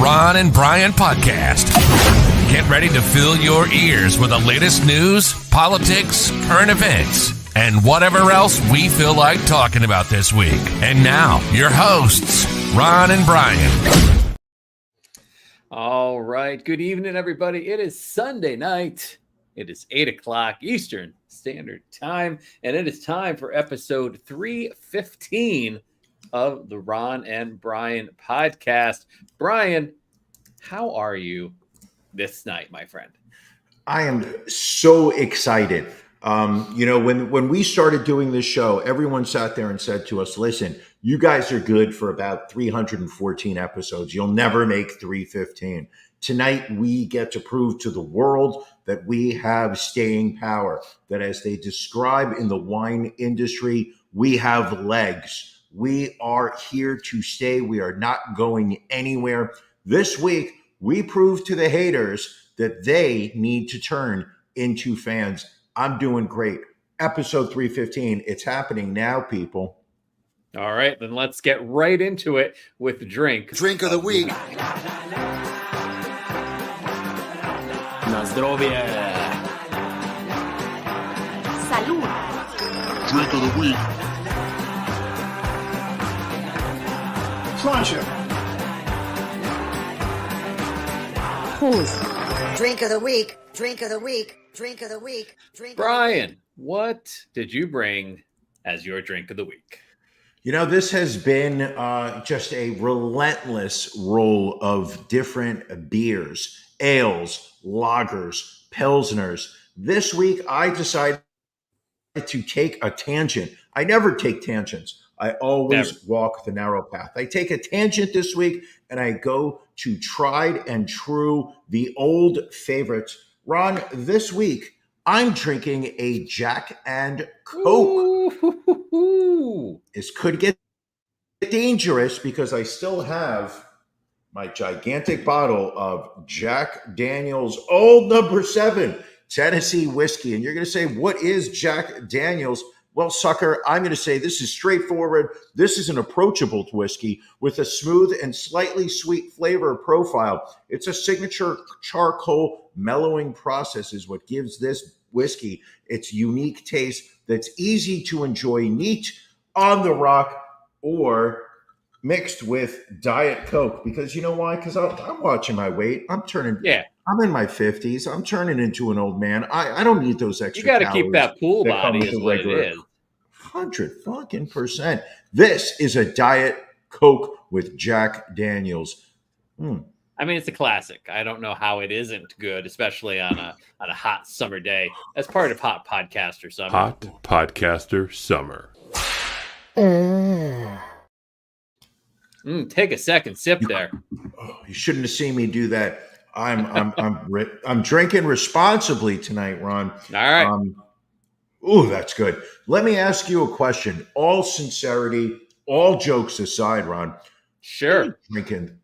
Ron and Brian podcast. Get ready to fill your ears with the latest news, politics, current events, and whatever else we feel like talking about this week. And now, your hosts, Ron and Brian. All right. Good evening, everybody. It is Sunday night. It is 8 o'clock Eastern Standard Time, and it is time for episode 315 of the Ron and Brian podcast. Brian, how are you this night, my friend? I am so excited. When we started doing this show, everyone sat there and said to us, listen, you guys are good for about 314 episodes. You'll never make 315. Tonight, we get to prove to the world that we have staying power, that as they describe in the wine industry, we have legs. We are here to stay. We are not going anywhere. This week, we proved to the haters that they need to turn into fans. I'm doing great. Episode 315. It's happening now, people. All right, then let's get right into it with the drink. Drink of the week. Na zdrowie. Salud. Drink of the week. Proszę. Prost. Drink of the week. Drink of the week. Drink of the week. Drink. Brian, what did you bring as your drink of the week? You know, this has been just a relentless roll of different beers, ales, lagers, pilsners. This week, I decided to take a tangent. I never take tangents. I always walk the narrow path. I take a tangent this week, and I go to tried and true, the old favorites. Ron, this week, I'm drinking a Jack and Coke. Ooh. This could get dangerous because I still have my gigantic bottle of Jack Daniel's Old Number 7 Tennessee whiskey. And you're going to say, what is Jack Daniel's? Well, sucker, I'm going to say this is straightforward. This is an approachable whiskey with a smooth and slightly sweet flavor profile. It's a signature charcoal mellowing process is what gives this whiskey its unique taste that's easy to enjoy neat on the rock or mixed with Diet Coke. Because you know why? Because I'm watching my weight. I'm in my 50s. I'm turning into an old man. I don't need those extra. You got to keep that pool body is what it is. 100%. This is a Diet Coke with Jack Daniel's. I mean, it's a classic. I don't know how it isn't good, especially on a hot summer day. As part of Hot Podcaster Summer. Hot Podcaster Summer. Take a second sip there. Oh, you shouldn't have seen me do that. I'm drinking responsibly tonight, Ron. All right. That's good. Let me ask you a question. All sincerity, all jokes aside, Ron. Sure.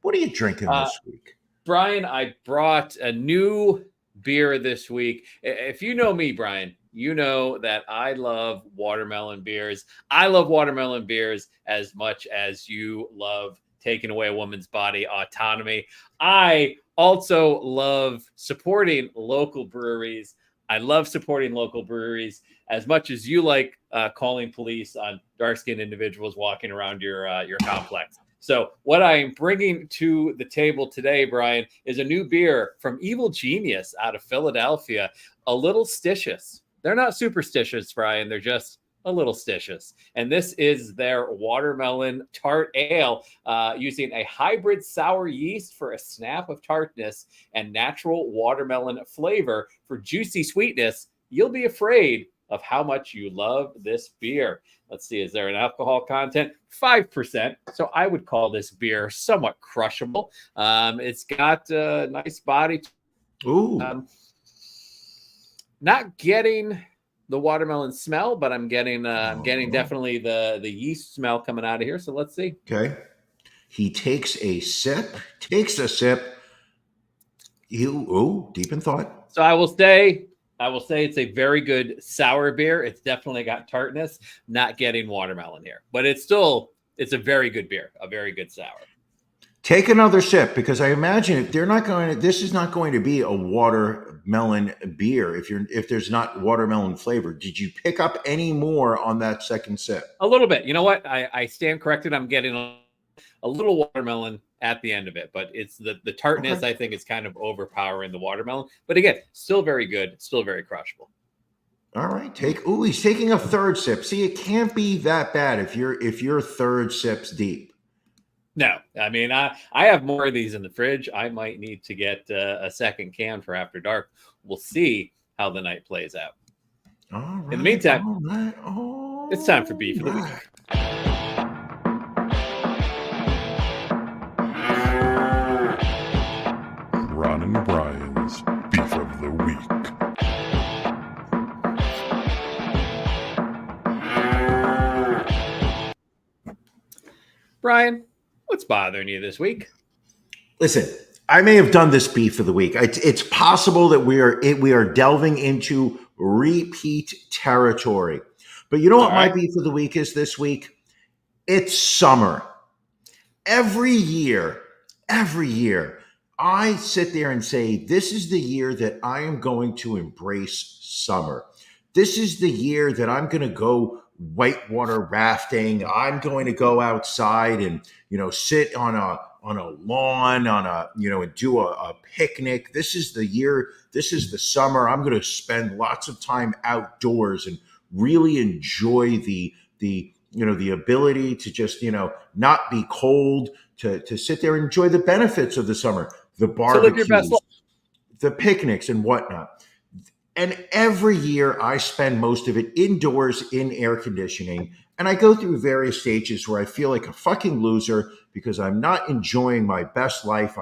What are you drinking this week? Brian, I brought a new beer this week. If you know me, Brian, you know that I love watermelon beers. I love watermelon beers as much as you love taking away a woman's body autonomy. I also love supporting local breweries. I love supporting local breweries as much as you like calling police on dark-skinned individuals walking around your complex. So what I am bringing to the table today, Brian, is a new beer from Evil Genius out of Philadelphia, a little stitious. They're not superstitious, Brian. They're just a little stitious. And this is their watermelon tart ale using a hybrid sour yeast for a snap of tartness and natural watermelon flavor for juicy sweetness. You'll be afraid of how much you love this beer. Let's see, is there an alcohol content? 5%. So I would call this beer somewhat crushable. It's got a nice body. Ooh. Not getting the watermelon smell, but I'm getting definitely the yeast smell coming out of here. So let's see. Okay. He takes a sip. Deep in thought. So I will say it's a very good sour beer. It's definitely got tartness, not getting watermelon here, but it's a very good beer, a very good sour. Take another sip because I imagine if they're not going to, this is not going to be a watermelon beer if there's not watermelon flavor. Did you pick up any more on that second sip? A little bit. You know what? I stand corrected. I'm getting a little watermelon at the end of it, but it's the tartness. Okay. I think is kind of overpowering the watermelon. But again, still very good, still very crushable. All right, he's taking a third sip. See, it can't be that bad if your third sip's deep. No, I mean I have more of these in the fridge. I might need to get a second can for after dark. We'll see how the night plays out. All right. In the meantime, it's time for beef of the week. Ron and Brian's Beef of the Week. Brian, what's bothering you this week? Listen, I may have done this beef of the week. It's possible that we are delving into repeat territory. But you know what my beef of the week is this week? It's summer. Every year, I sit there and say, this is the year that I am going to embrace summer. This is the year that I'm going to go whitewater rafting. I'm going to go outside and, sit on a lawn, and do a picnic. This is the year. This is the summer. I'm going to spend lots of time outdoors and really enjoy the ability to just, not be cold, to sit there and enjoy the benefits of the summer, the barbecues, the picnics and whatnot. And every year I spend most of it indoors in air conditioning. And I go through various stages where I feel like a fucking loser because I'm not enjoying my best life.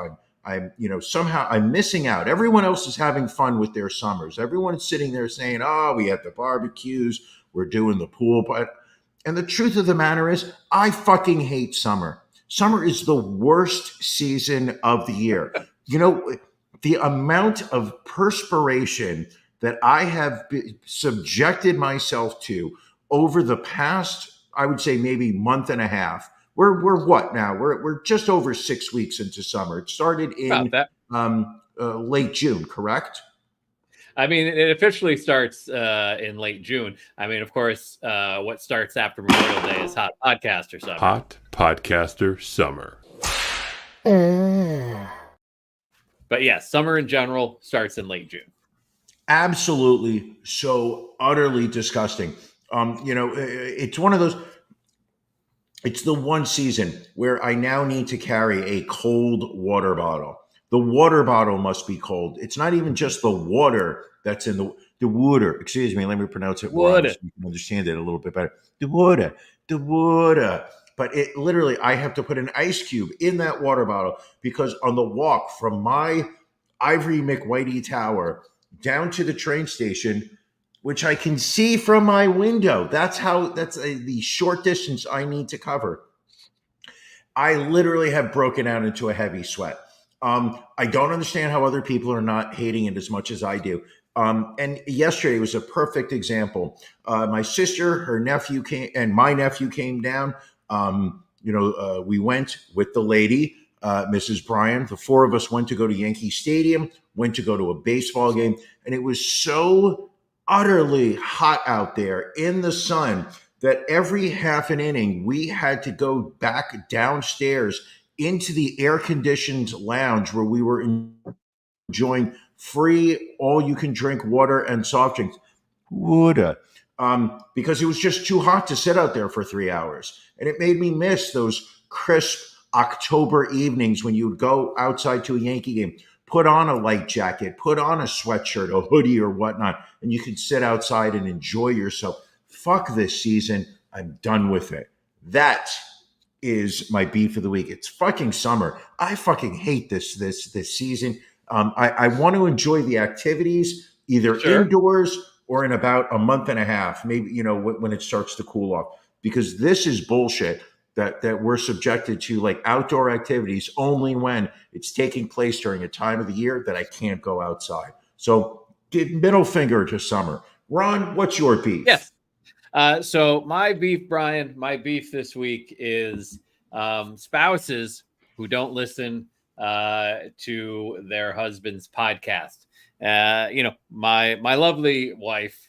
Somehow I'm missing out. Everyone else is having fun with their summers. Everyone's sitting there saying, oh, we had the barbecues, we're doing the pool. And the truth of the matter is, I fucking hate summer. Summer is the worst season of the year. The amount of perspiration that I have subjected myself to over the past, I would say maybe month and a half. We're what now? We're just over 6 weeks into summer. It started in late June, correct? I mean, it officially starts in late June. I mean, of course, what starts after Memorial Day is Hot Podcaster Summer. Hot Podcaster Summer. But yeah, summer in general starts in late June. Absolutely, so utterly disgusting. It's one of those. It's the one season where I now need to carry a cold water bottle. The water bottle must be cold. It's not even just the water that's in the water. Excuse me, let me pronounce it water so you can understand it a little bit better. The water. But it literally, I have to put an ice cube in that water bottle because on the walk from my Ivory McWhitey Tower down to the train station, which I can see from my window, that's the short distance I need to cover. I literally have broken out into a heavy sweat. I don't understand how other people are not hating it as much as I do. And yesterday was a perfect example. My sister, her nephew came, and my nephew came down. We went with the lady, Mrs. Bryan. The four of us went to go to Yankee Stadium, went to go to a baseball game, and it was so utterly hot out there in the sun that every half an inning we had to go back downstairs into the air-conditioned lounge where we were enjoying free all-you-can-drink water and soft drinks. Because it was just too hot to sit out there for 3 hours. And it made me miss those crisp October evenings when you would go outside to a Yankee game, put on a light jacket, put on a sweatshirt, a hoodie or whatnot, and you could sit outside and enjoy yourself. Fuck this season. I'm done with it. That is my beef of the week. It's fucking summer. I fucking hate this season. I want to enjoy the activities either indoors or in about a month and a half, maybe, when it starts to cool off, because this is bullshit that we're subjected to, like outdoor activities only when it's taking place during a time of the year that I can't go outside. So middle finger to summer. Ron, what's your beef? Yes. So my beef, Brian, my beef this week is spouses who don't listen to their husband's podcast. My lovely wife,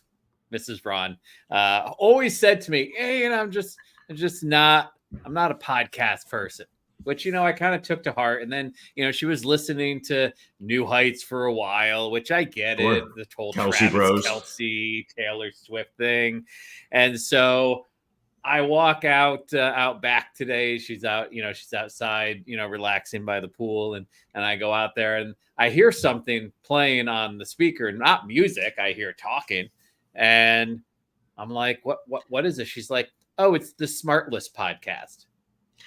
Mrs. Braun, always said to me, "Hey, I'm not a podcast person." Which, I kind of took to heart. And then, she was listening to New Heights for a while, which I get Sure. it. The whole Kelsey Travis Bros. Kelce, Taylor Swift thing. And so I walk out back today. She's out, she's outside, relaxing by the pool. And I go out there and I hear something playing on the speaker, not music. I hear talking. And I'm like, what is this? She's like, oh, it's the Smartless podcast.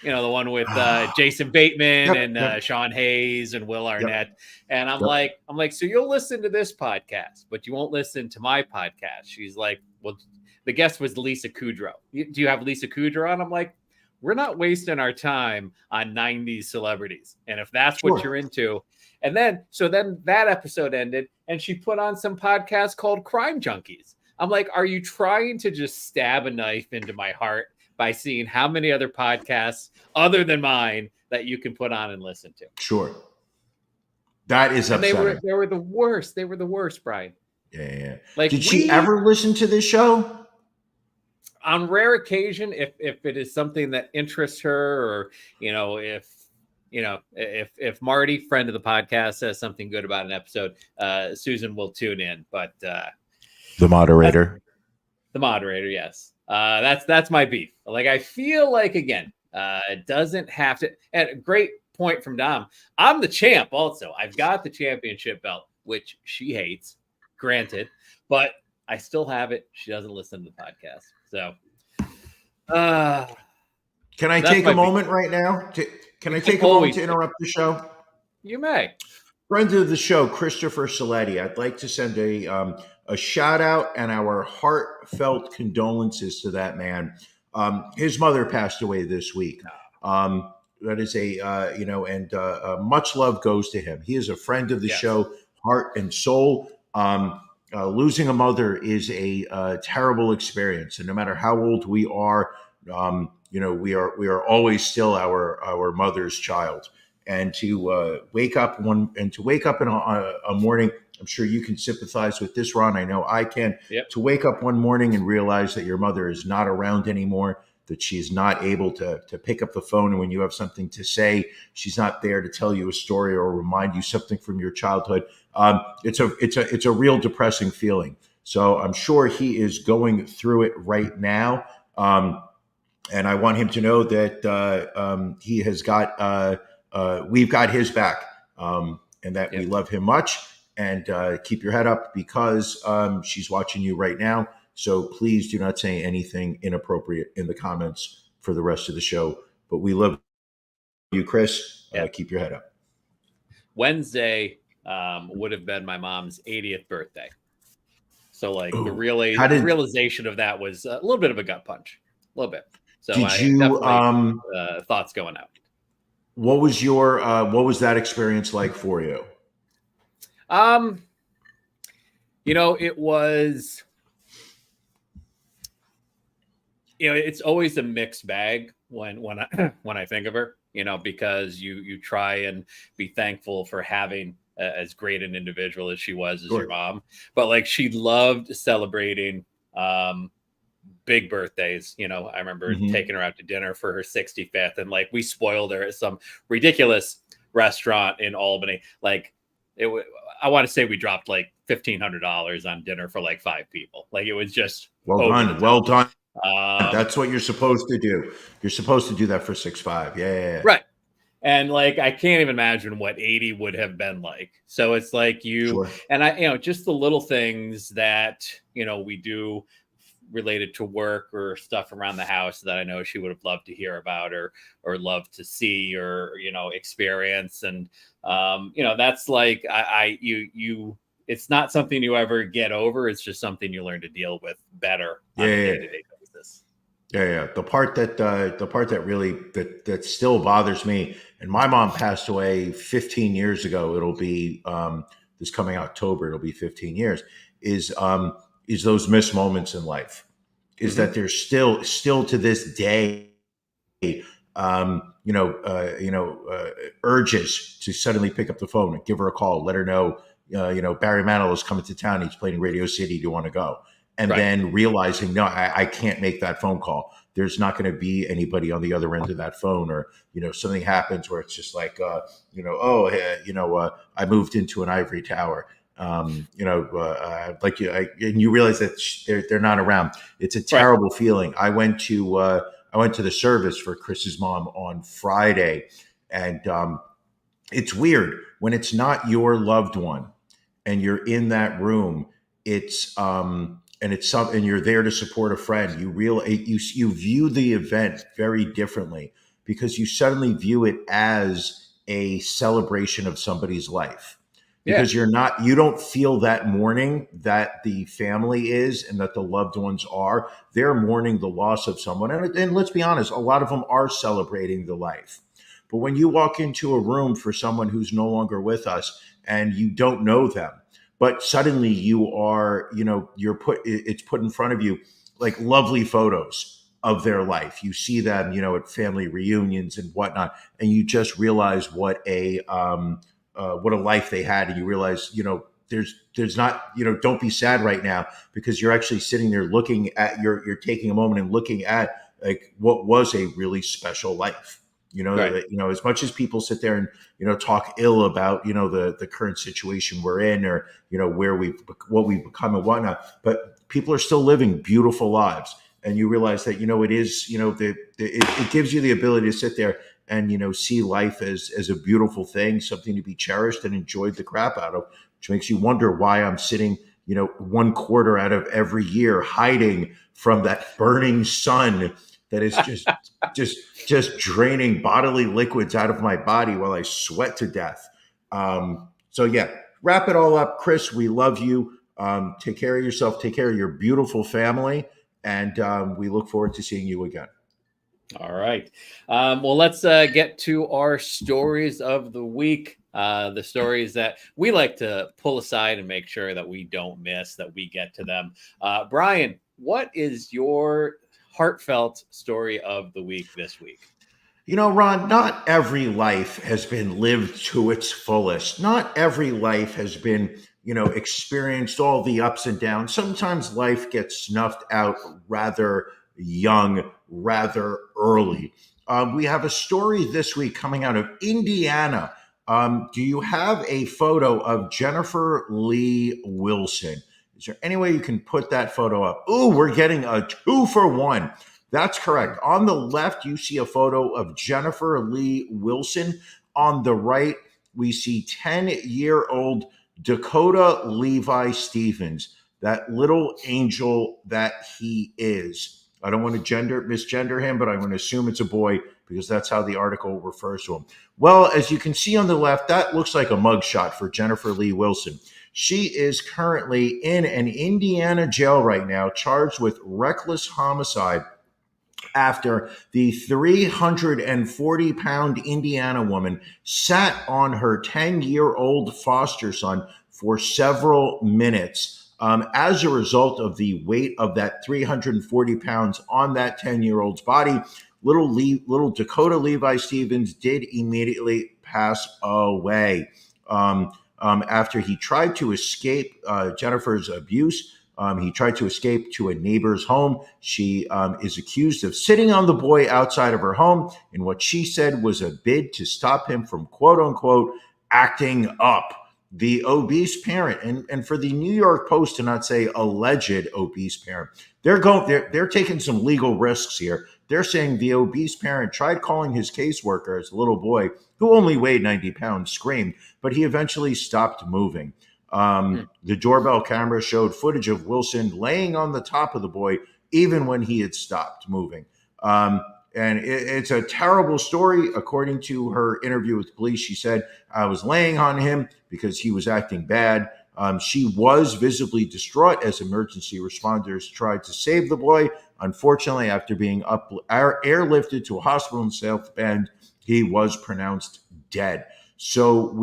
The one with Jason Bateman and Sean Hayes and Will Arnett. Yep. And I'm like, so you'll listen to this podcast, but you won't listen to my podcast. She's like, well, the guest was Lisa Kudrow. Do you have Lisa Kudrow on? I'm like, we're not wasting our time on 90s celebrities. And if that's what you're into. And then that episode ended and she put on some podcast called Crime Junkies. I'm like, are you trying to just stab a knife into my heart by seeing how many other podcasts other than mine that you can put on and listen to? Sure. That is upsetting. They were the worst. They were the worst, Brian. Yeah. Like, did she ever listen to this show? On rare occasion, if it is something that interests her, or if Marty, friend of the podcast, says something good about an episode, Susan will tune in. But the moderator, yes. That's my beef. Like, I feel like, again, it doesn't have to. And a great point from Dom. I'm the champ also. I've got the championship belt, which she hates, granted, but I still have it. She doesn't listen to the podcast. So, can I take a moment right now? Can I take a moment to interrupt the show? You may. Friend of the show, Christopher Saletti. I'd like to send a shout out and our heartfelt condolences to that man. His mother passed away this week. That is much love goes to him. He is a friend of the show, heart and soul. Losing a mother is a terrible experience, and no matter how old we are, we are always still our mother's child. And to wake up in a morning, I'm sure you can sympathize with this, Ron. I know I can. Yep. To wake up one morning and realize that your mother is not around anymore, that she's not able to pick up the phone, and when you have something to say, she's not there to tell you a story or remind you something from your childhood. It's a real depressing feeling. So I'm sure he is going through it right now, and I want him to know that he has got we've got his back, and that we love him much. And keep your head up, because she's watching you right now. So please do not say anything inappropriate in the comments for the rest of the show. But we love you, Chris. Keep your head up. Wednesday would have been my mom's 80th birthday. So the realization of that was a little bit of a gut punch, a little bit. So thoughts going out. What was that experience like for you? It was, it's always a mixed bag when I think of her, because you try and be thankful for having as great an individual as she was as your mom, but she loved celebrating big birthdays. I remember taking her out to dinner for her 65th, and we spoiled her at some ridiculous restaurant in Albany. I want to say we dropped $1,500 on dinner for 5 people. It was just well done. That's what you're supposed to do. You're supposed to do that for 6'5". Yeah. Right. And I can't even imagine what 80 would have been like. So it's and I, just the little things that, we do related to work or stuff around the house that I know she would have loved to hear about or loved to see or, experience. And, that's it's not something you ever get over. It's just something you learn to deal with better on a day-to-day basis. Yeah. The part that really that still bothers me, and my mom passed away 15 years ago. It'll be this coming October. It'll be 15 years. Is those missed moments in life? Is that there's still to this day urges to suddenly pick up the phone and give her a call, let her know, Barry Manilow is coming to town. He's playing Radio City. Do you want to go? And then realizing, no, I can't make that phone call. There's not going to be anybody on the other end of that phone, or something happens where it's just like, I moved into an ivory tower. And you realize that they're not around. It's a terrible feeling. I went to the service for Chris's mom on Friday, and it's weird when it's not your loved one and you're in that room. And you're there to support a friend. You view the event very differently, because you suddenly view it as a celebration of somebody's life. Because you don't feel that mourning that the family is and that the loved ones are. They're mourning the loss of someone. And let's be honest, a lot of them are celebrating the life. But when you walk into a room for someone who's no longer with us and you don't know them, but suddenly you are, it's put in front of you like lovely photos of their life. You see them, at family reunions and whatnot, and you just realize what a life they had. And you realize, there's not, don't be sad right now, because you're actually sitting there looking at, you're taking a moment and looking at like what was a really special life. As much as people sit there and, talk ill about, the current situation we're in, or, what we've become and whatnot, but people are still living beautiful lives. And you realize that, it is, it gives you the ability to sit there and, see life as a beautiful thing, something to be cherished and enjoyed the crap out of, which makes you wonder why I'm sitting, 1/4 out of every year hiding from that burning sun that is just draining bodily liquids out of my body while I sweat to death. Wrap it all up. Chris, we love you. Take care of yourself. Take care of your beautiful family. And we look forward to seeing you again. All right. Well, let's get to our stories of the week. The stories that we like to pull aside and make sure that we don't miss, that we get to them. Brian, what is your heartfelt story of the week this week? Ron, not every life has been lived to its fullest. Not every life has been, experienced all the ups and downs. Sometimes life gets snuffed out rather young, rather early. We have a story this week coming out of Indiana. Do you have a photo of Jennifer Lee Wilson? Is there any way you can put that photo up? Ooh, we're getting a 2-for-1. That's correct. On the left, you see a photo of Jennifer Lee Wilson. On the right, we see 10-year-old Dakota Levi Stevens, that little angel that he is. I don't want to misgender him, but I'm going to assume it's a boy because that's how the article refers to him. Well, as you can see on the left, that looks like a mugshot for Jennifer Lee Wilson. She is currently in an Indiana jail right now, charged with reckless homicide after the 340-pound Indiana woman sat on her 10-year-old foster son for several minutes. As a result of the weight of that 340 pounds on that 10-year-old's body, little Dakota Levi Stevens did immediately pass away. After he tried to escape Jennifer's abuse, he tried to escape to a neighbor's home. She is accused of sitting on the boy outside of her home in what she said was a bid to stop him from, quote unquote, acting up. The obese parent, and for the New York Post to not say alleged obese parent, they're taking some legal risks here. They're saying the obese parent tried calling his caseworker as a little boy who only weighed 90 pounds, screamed, but he eventually stopped moving. The doorbell camera showed footage of Wilson laying on the top of the boy even when he had stopped moving. And it's a terrible story. According to her interview with police, she said, "I was laying on him because he was acting bad." She was visibly distraught as emergency responders tried to save the boy. Unfortunately, after being airlifted to a hospital in South Bend, he was pronounced dead. So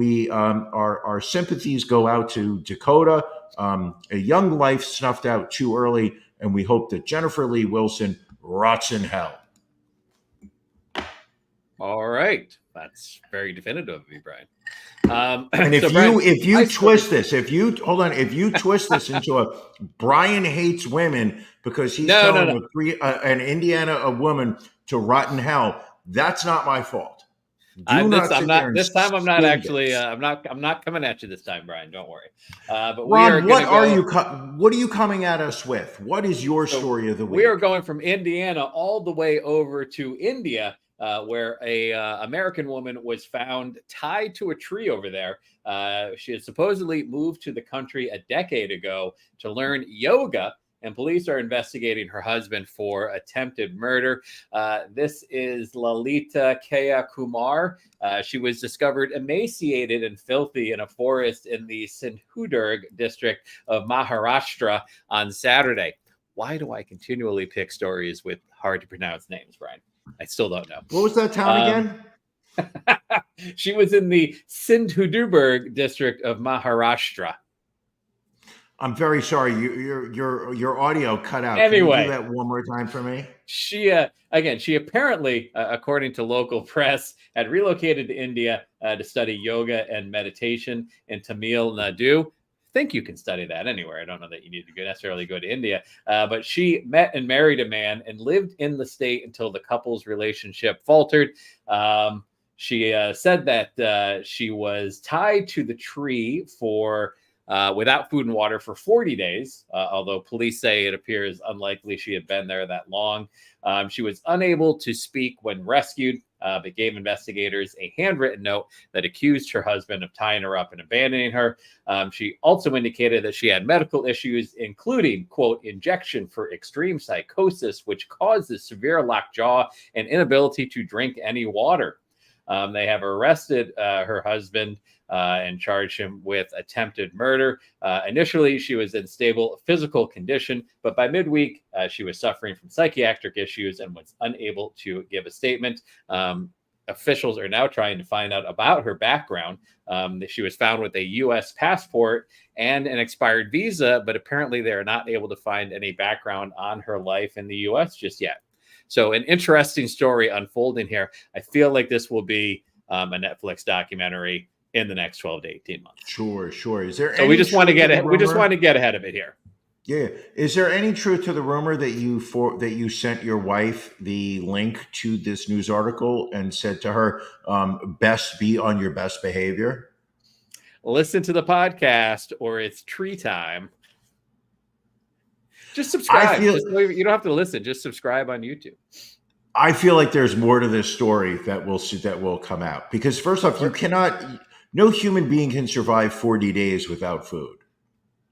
our sympathies go out to Dakota, a young life snuffed out too early, and we hope that Jennifer Lee Wilson rots in hell. All right. That's very definitive of you, Brian. And if so Brian, if you I twist started- this, if you twist this into a Brian hates women because he's no, telling an Indiana woman to rot in hell, that's not my fault. Do not sit there and This time I'm not spin actually. this. I'm not coming at you this time, Brian. Don't worry. But we are Ron, going to go. what are you coming at us with? What is your So story of the we are week? going from Indiana all the way over to India, where a American woman was found tied to a tree over there. She had supposedly moved to the country a decade ago to learn yoga, and police are investigating her husband for attempted murder. This is Lalita Kaya Kumar. She was discovered emaciated and filthy in a forest in the Sindhudurg district of Maharashtra on Saturday. Why do I continually pick stories with hard to pronounce names, Brian? I still don't know. What was that town again? She was in the Sindhudurg district of Maharashtra. I'm very sorry. Your audio cut out. Anyway. Can you do that one more time for me? She apparently, according to local press, had relocated to India to study yoga and meditation in Tamil Nadu. I think you can study that anywhere. I don't know that you need to necessarily go to India, but she met and married a man and lived in the state until the couple's relationship faltered. She said that she was tied to the tree for without food and water for 40 days, although police say it appears unlikely she had been there that long. She was unable to speak when rescued, but gave investigators a handwritten note that accused her husband of tying her up and abandoning her. She also indicated that she had medical issues, including, quote, injection for extreme psychosis, which causes severe lockjaw and inability to drink any water. They have arrested her husband and charged him with attempted murder. Initially, she was in stable physical condition, but by midweek, she was suffering from psychiatric issues and was unable to give a statement. Officials are now trying to find out about her background. She was found with a U.S. passport and an expired visa, but apparently they are not able to find any background on her life in the U.S. just yet. So an interesting story unfolding here. I feel like this will be a Netflix documentary in the next 12 to 18 months. Sure. Is there? So we just want to get ahead of it here. Yeah. Is there any truth to the rumor that you sent your wife the link to this news article and said to her, "Best be on your best behavior"? Listen to the podcast, or it's tree time. Just subscribe. You don't have to listen. Just subscribe on YouTube. I feel like there's more to this story that will come out, because first off, no human being can survive 40 days without food.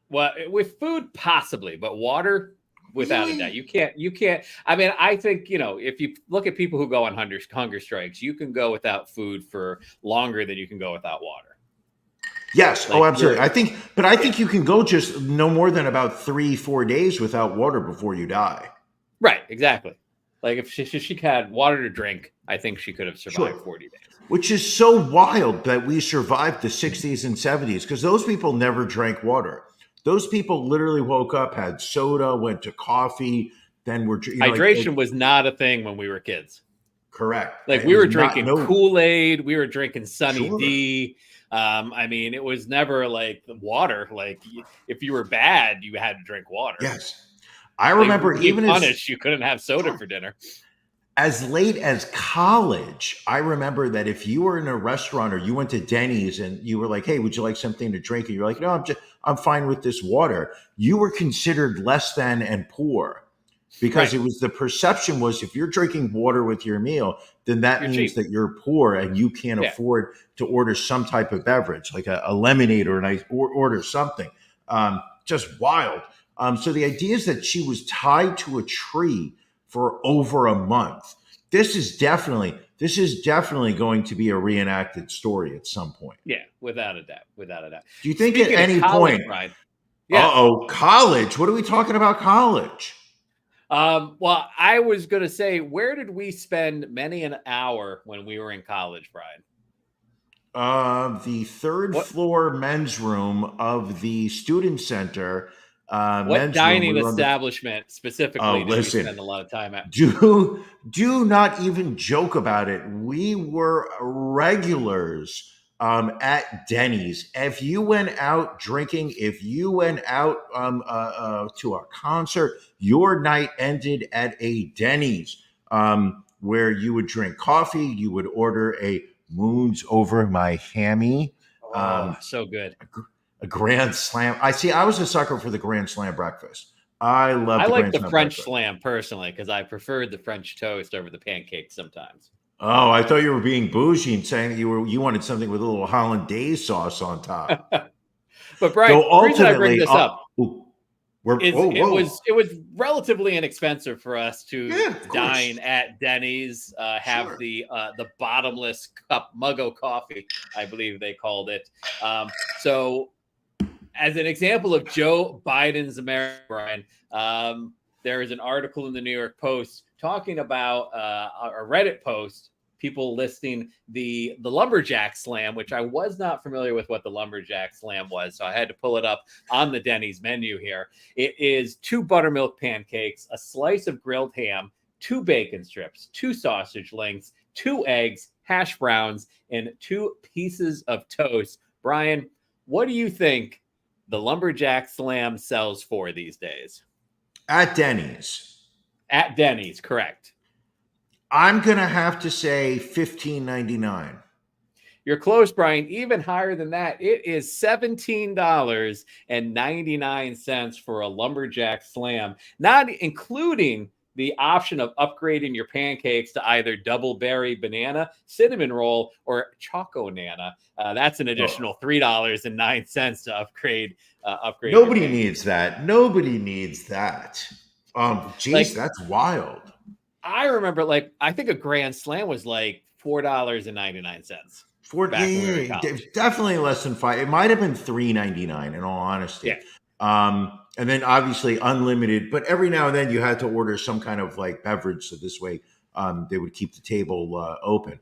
Well, with food, possibly, but water, without a doubt. You can't. I mean, I think, if you look at people who go on hunger strikes, you can go without food for longer than you can go without water. Yes. Absolutely. I think you can go just no more than about 3-4 days without water before you die. Right. Exactly. Like if she had water to drink, I think she could have survived 40 days. Which is so wild that we survived the 60s and 70s, because those people never drank water. Those people literally woke up, had soda, went to coffee, then were hydration was not a thing when we were kids. Correct. Like we were drinking Kool-Aid, we were drinking Sunny D. I mean, it was never like water. Like if you were bad, you had to drink water. Yes. I remember you couldn't have soda for dinner. As late as college, I remember that if you were in a restaurant or you went to Denny's and you were like, "Hey, would you like something to drink?" And you're like, "No, I'm fine with this water." You were considered less than and poor, because it was the perception was, if you're drinking water with your meal, then that means cheap. That you're poor and you can't afford to order some type of beverage, like a lemonade or order something. Just wild. So the idea is that she was tied to a tree for over a month. This is definitely going to be a reenacted story at some point. Yeah, without a doubt. Do you think at any point? College? What are we talking about? College? Well, I was going to say, where did we spend many an hour when we were in college, Brian? The third floor men's room of the student center What men's room. We dining were on the establishment specifically did you listen. spend a lot of time at? Do not even joke about it. We were regulars at Denny's. If you went out drinking, if you went out to a concert, your night ended at a Denny's, where you would drink coffee. You would order a Moons Over My Hammy. Oh, so good. A Grand Slam. I was a sucker for the Grand Slam breakfast. I love I the like Grand the Slam French breakfast. slam personally because I preferred the French toast over the pancakes sometimes. Oh, I thought you were being bougie and saying that you wanted something with a little hollandaise sauce on top. But Brian, Though the reason I bring ultimately, this up is whoa, whoa. it was relatively inexpensive for us to Yeah, of course. dine at Denny's, have Sure. the bottomless cup muggo coffee, I believe they called it. So as an example of Joe Biden's America, Brian, there is an article in the New York Post talking about a Reddit post, people listing the lumberjack slam, which I was not familiar with what the lumberjack slam was, so I had to pull it up on the Denny's menu here. It is 2 buttermilk pancakes, a slice of grilled ham, 2 bacon strips, 2 sausage links, 2 eggs, hash browns, and 2 pieces of toast. Brian, what do you think the lumberjack slam sells for these days? At Denny's. At Denny's, correct. I'm gonna have to say $15.99. You're close, Brian. Even higher than that. It is $17.99 for a lumberjack slam, not including the option of upgrading your pancakes to either double berry banana, cinnamon roll, or choco nana. That's an additional $3.09 to upgrade. Nobody needs that. Nobody needs that. Geez, Like, that's wild. I remember, like, I think a grand slam was like $4.99. Definitely less than $5. It might have been $3.99 in all honesty. Yeah. And then obviously unlimited, but every now and then you had to order some kind of like beverage, so this way they would keep the table open.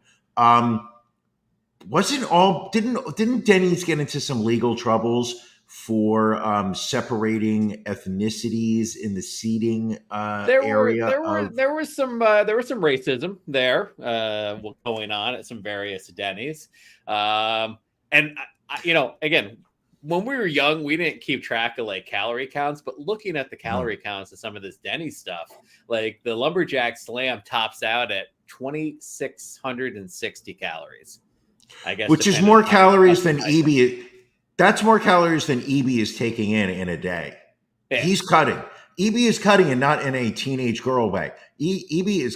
Didn't Denny's get into some legal troubles for separating ethnicities in the seating area? There was some racism there going on at some various Denny's, and again, when we were young, we didn't keep track of like calorie counts, but looking at the calorie counts of some of this Denny's stuff, like the lumberjack slam tops out at 2,660 calories. I guess, which is more calories than EB. That's more calories than EB is taking in a day. Yeah. He's cutting. EB is cutting, and not in a teenage girl way. EB is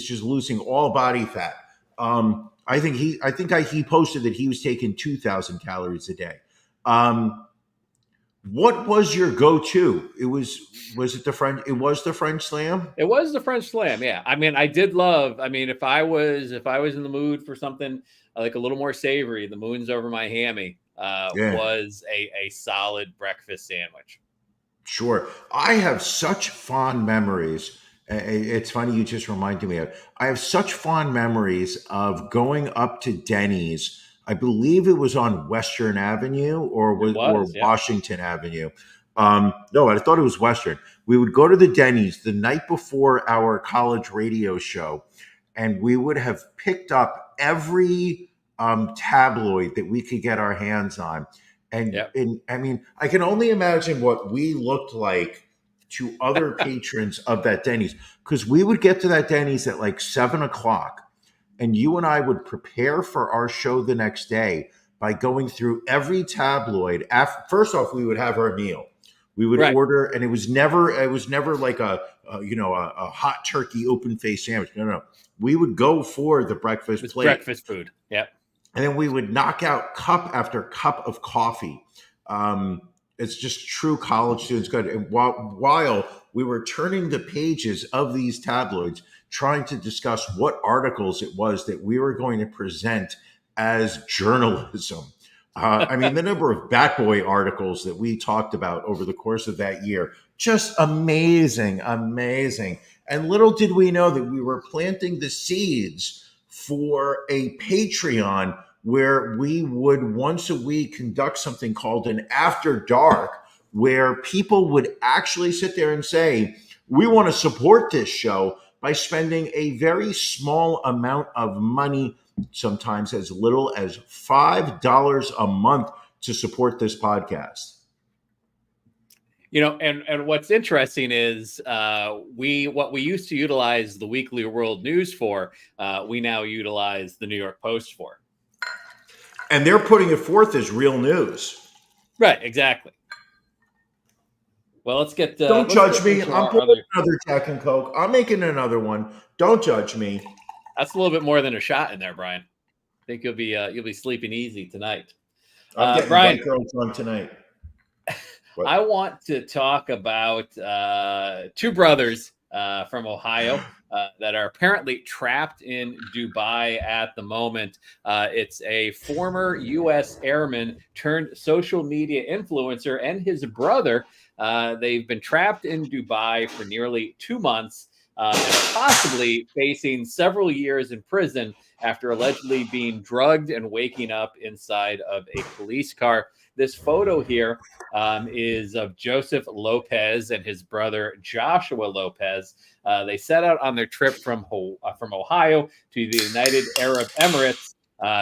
just losing all body fat. I think he posted that he was taking 2,000 calories a day. What was your go-to? Was it the French? It was the French slam. It was the French slam. Yeah. I mean, I did love. I mean, if I was in the mood for something like a little more savory, the Moons Over My Hammy was a solid breakfast sandwich. Sure. I have such fond memories. It's funny you just reminded me of. I have such fond memories of going up to Denny's. I believe it was on Western Avenue or Washington Avenue. No, I thought it was Western. We would go to the Denny's the night before our college radio show, and we would have picked up every tabloid that we could get our hands on. And I mean, I can only imagine what we looked like to other patrons of that Denny's, because we would get to that Denny's at like 7:00. And you and I would prepare for our show the next day by going through every tabloid. First off, we would have our meal. We would order, and it was never like a hot turkey open face sandwich. No. We would go for the breakfast plate. Breakfast food. Yep. And then we would knock out cup after cup of coffee. It's just true college students good. And while we were turning the pages of these tabloids, trying to discuss what articles it was that we were going to present as journalism. I mean, the number of Bat Boy articles that we talked about over the course of that year, just amazing. And little did we know that we were planting the seeds for a Patreon where we would once a week conduct something called an After Dark, where people would actually sit there and say, we want to support this show by spending a very small amount of money, sometimes as little as $5 a month, to support this podcast. And what's interesting is what we used to utilize the Weekly World News for, we now utilize the New York Post for. And they're putting it forth as real news. Right, exactly. Well, let's get. Don't judge me. into I'm our putting another Jack and Coke. I'm making another one. Don't judge me. That's a little bit more than a shot in there, Brian. I think you'll be sleeping easy tonight. I'm getting Brian, White Girls on tonight. What? I want to talk about two brothers from Ohio that are apparently trapped in Dubai at the moment. It's a former U.S. airman turned social media influencer and his brother. They've been trapped in Dubai for nearly 2 months and are possibly facing several years in prison after allegedly being drugged and waking up inside of a police car. This photo here is of Joseph Lopez and his brother Joshua Lopez. They set out on their trip from Ohio to the United Arab Emirates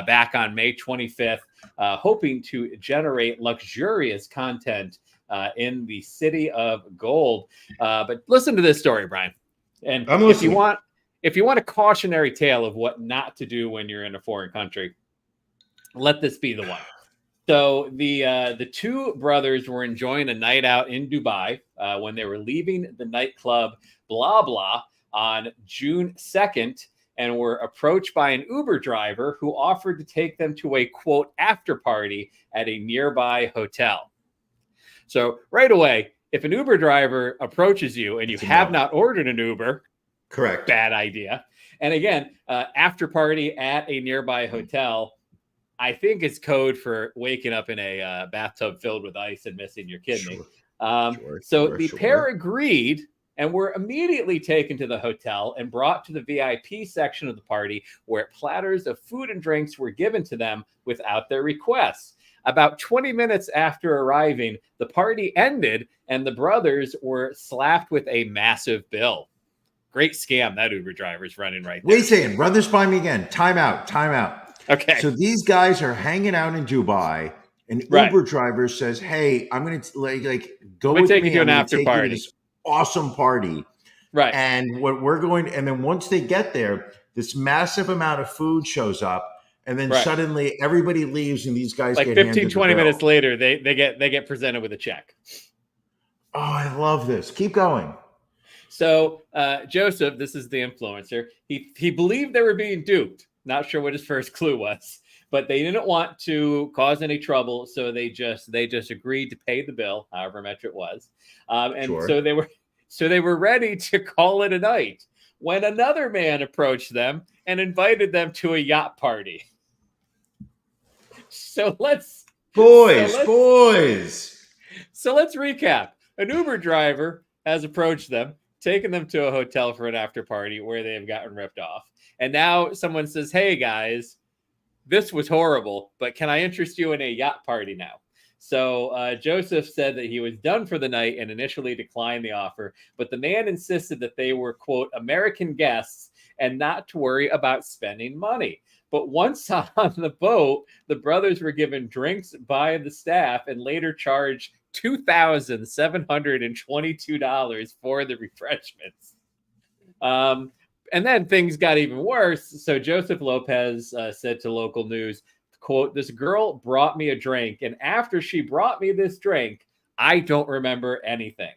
back on May 25th, hoping to generate luxurious content in the city of gold. But listen to this story, Brian. And if you want a cautionary tale of what not to do when you're in a foreign country, let this be the one. So the two brothers were enjoying a night out in Dubai when they were leaving the nightclub Blah Blah on June 2nd and were approached by an Uber driver who offered to take them to a, quote, after party at a nearby hotel. So right away, if an Uber driver approaches you and you have not ordered an Uber, correct, bad idea. And again, after party at a nearby hotel, I think it's code for waking up in a bathtub filled with ice and missing your kidney. So the pair agreed and were immediately taken to the hotel and brought to the VIP section of the party, where platters of food and drinks were given to them without their requests. About 20 minutes after arriving, the party ended and the brothers were slapped with a massive bill. Great scam that Uber driver's running right there. Wait a second, run this by me again. Time out. Okay. So these guys are hanging out in Dubai. An Uber driver says, "Hey, I'm going to go with me to an after party. To this awesome party." Right. And then once they get there, this massive amount of food shows up. And then suddenly everybody leaves and these guys get 15, 20 minutes later, they get presented with a check. Oh, I love this. Keep going. So Joseph, this is the influencer. He believed they were being duped. Not sure what his first clue was, but they didn't want to cause any trouble, so they just agreed to pay the bill, however much it was, so they were ready to call it a night when another man approached them and invited them to a yacht party. So let's recap. An Uber driver has approached them, taken them to a hotel for an after party where they have gotten ripped off. And now someone says, "Hey guys, this was horrible, but can I interest you in a yacht party now?" So Joseph said that he was done for the night and initially declined the offer, but the man insisted that they were, quote, American guests and not to worry about spending money. But once on the boat, the brothers were given drinks by the staff and later charged $2,722 for the refreshments. And then things got even worse. So Joseph Lopez said to local news, quote, "This girl brought me a drink, and after she brought me this drink, I don't remember anything."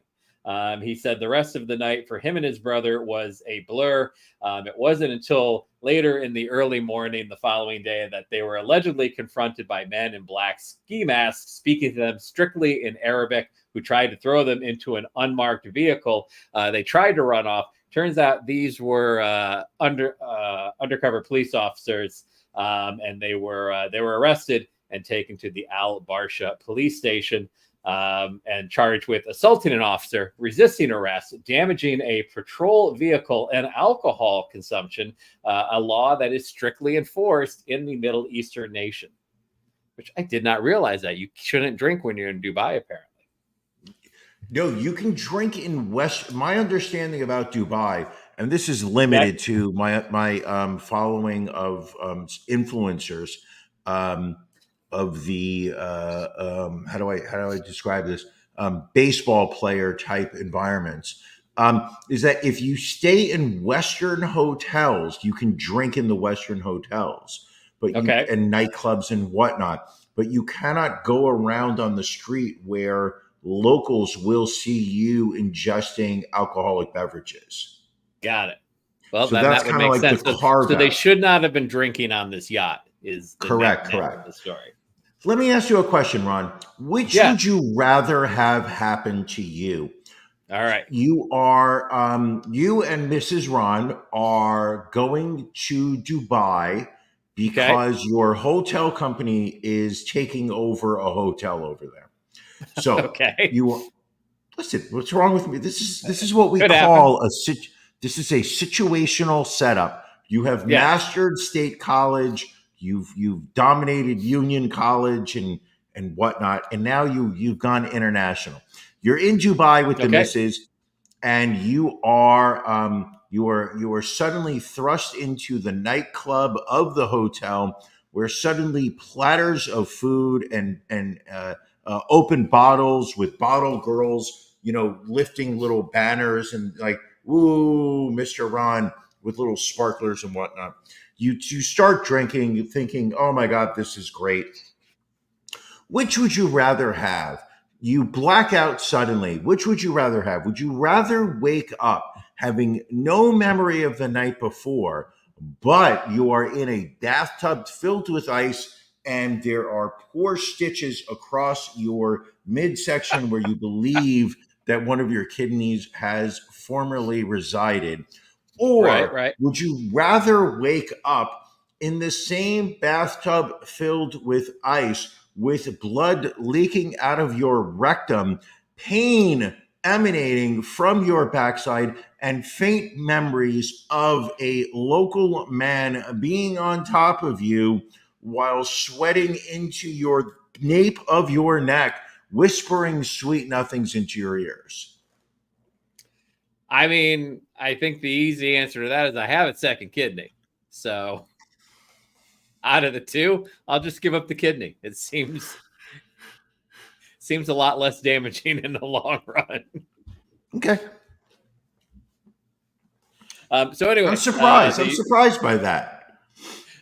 He said the rest of the night for him and his brother was a blur. It wasn't until later in the early morning the following day that they were allegedly confronted by men in black ski masks, speaking to them strictly in Arabic, who tried to throw them into an unmarked vehicle. They tried to run off. Turns out these were undercover police officers, and they were arrested and taken to the Al Barsha police station and charged with assaulting an officer, resisting arrest, damaging a patrol vehicle, and alcohol consumption, a law that is strictly enforced in the Middle Eastern nation, which I did not realize that you shouldn't drink when you're in Dubai, apparently. No, you can drink in West. My understanding about Dubai, and this is limited to my following of influencers um, of the how do I describe this baseball player type environments. Is that if you stay in Western hotels, you can drink in the Western hotels, but you Okay. and nightclubs and whatnot, but you cannot go around on the street where locals will see you ingesting alcoholic beverages. Got it. Well, So then that's that would kind of make like the sense. carve So they out. should not have been drinking on this yacht, is the Correct, net of correct. the story. Let me ask you a question, Ron. Which Yeah. would you rather have happen to you? All right. You and Mrs. Ron are going to Dubai Okay. because your hotel company is taking over a hotel over there. So Okay. you listen. What's wrong with me? This is what we Could happen. call this is a situational setup. You have Yeah. mastered state college. You've dominated union college and whatnot, and now you've gone international. You're in Dubai with the Okay. missus, and you are suddenly thrust into the nightclub of the hotel, where suddenly platters of food and open bottles with bottle girls, lifting little banners and like, "Ooh, Mr. Ron," with little sparklers and whatnot. You start drinking, thinking, "Oh my God, this is great." Which would you rather have? You black out suddenly. Which would you rather have? Would you rather wake up having no memory of the night before, but you are in a bathtub filled with ice and there are poor stitches across your midsection where you believe that one of your kidneys has formerly resided? Right. Or Right. would you rather wake up in the same bathtub filled with ice with blood leaking out of your rectum, pain emanating from your backside, and faint memories of a local man being on top of you while sweating into your nape of your neck, whispering sweet nothings into your ears? I mean, I think the easy answer to that is I have a second kidney. So out of the two, I'll just give up the kidney. It seems a lot less damaging in the long run. Okay. So anyway, I'm surprised. I'm surprised by that.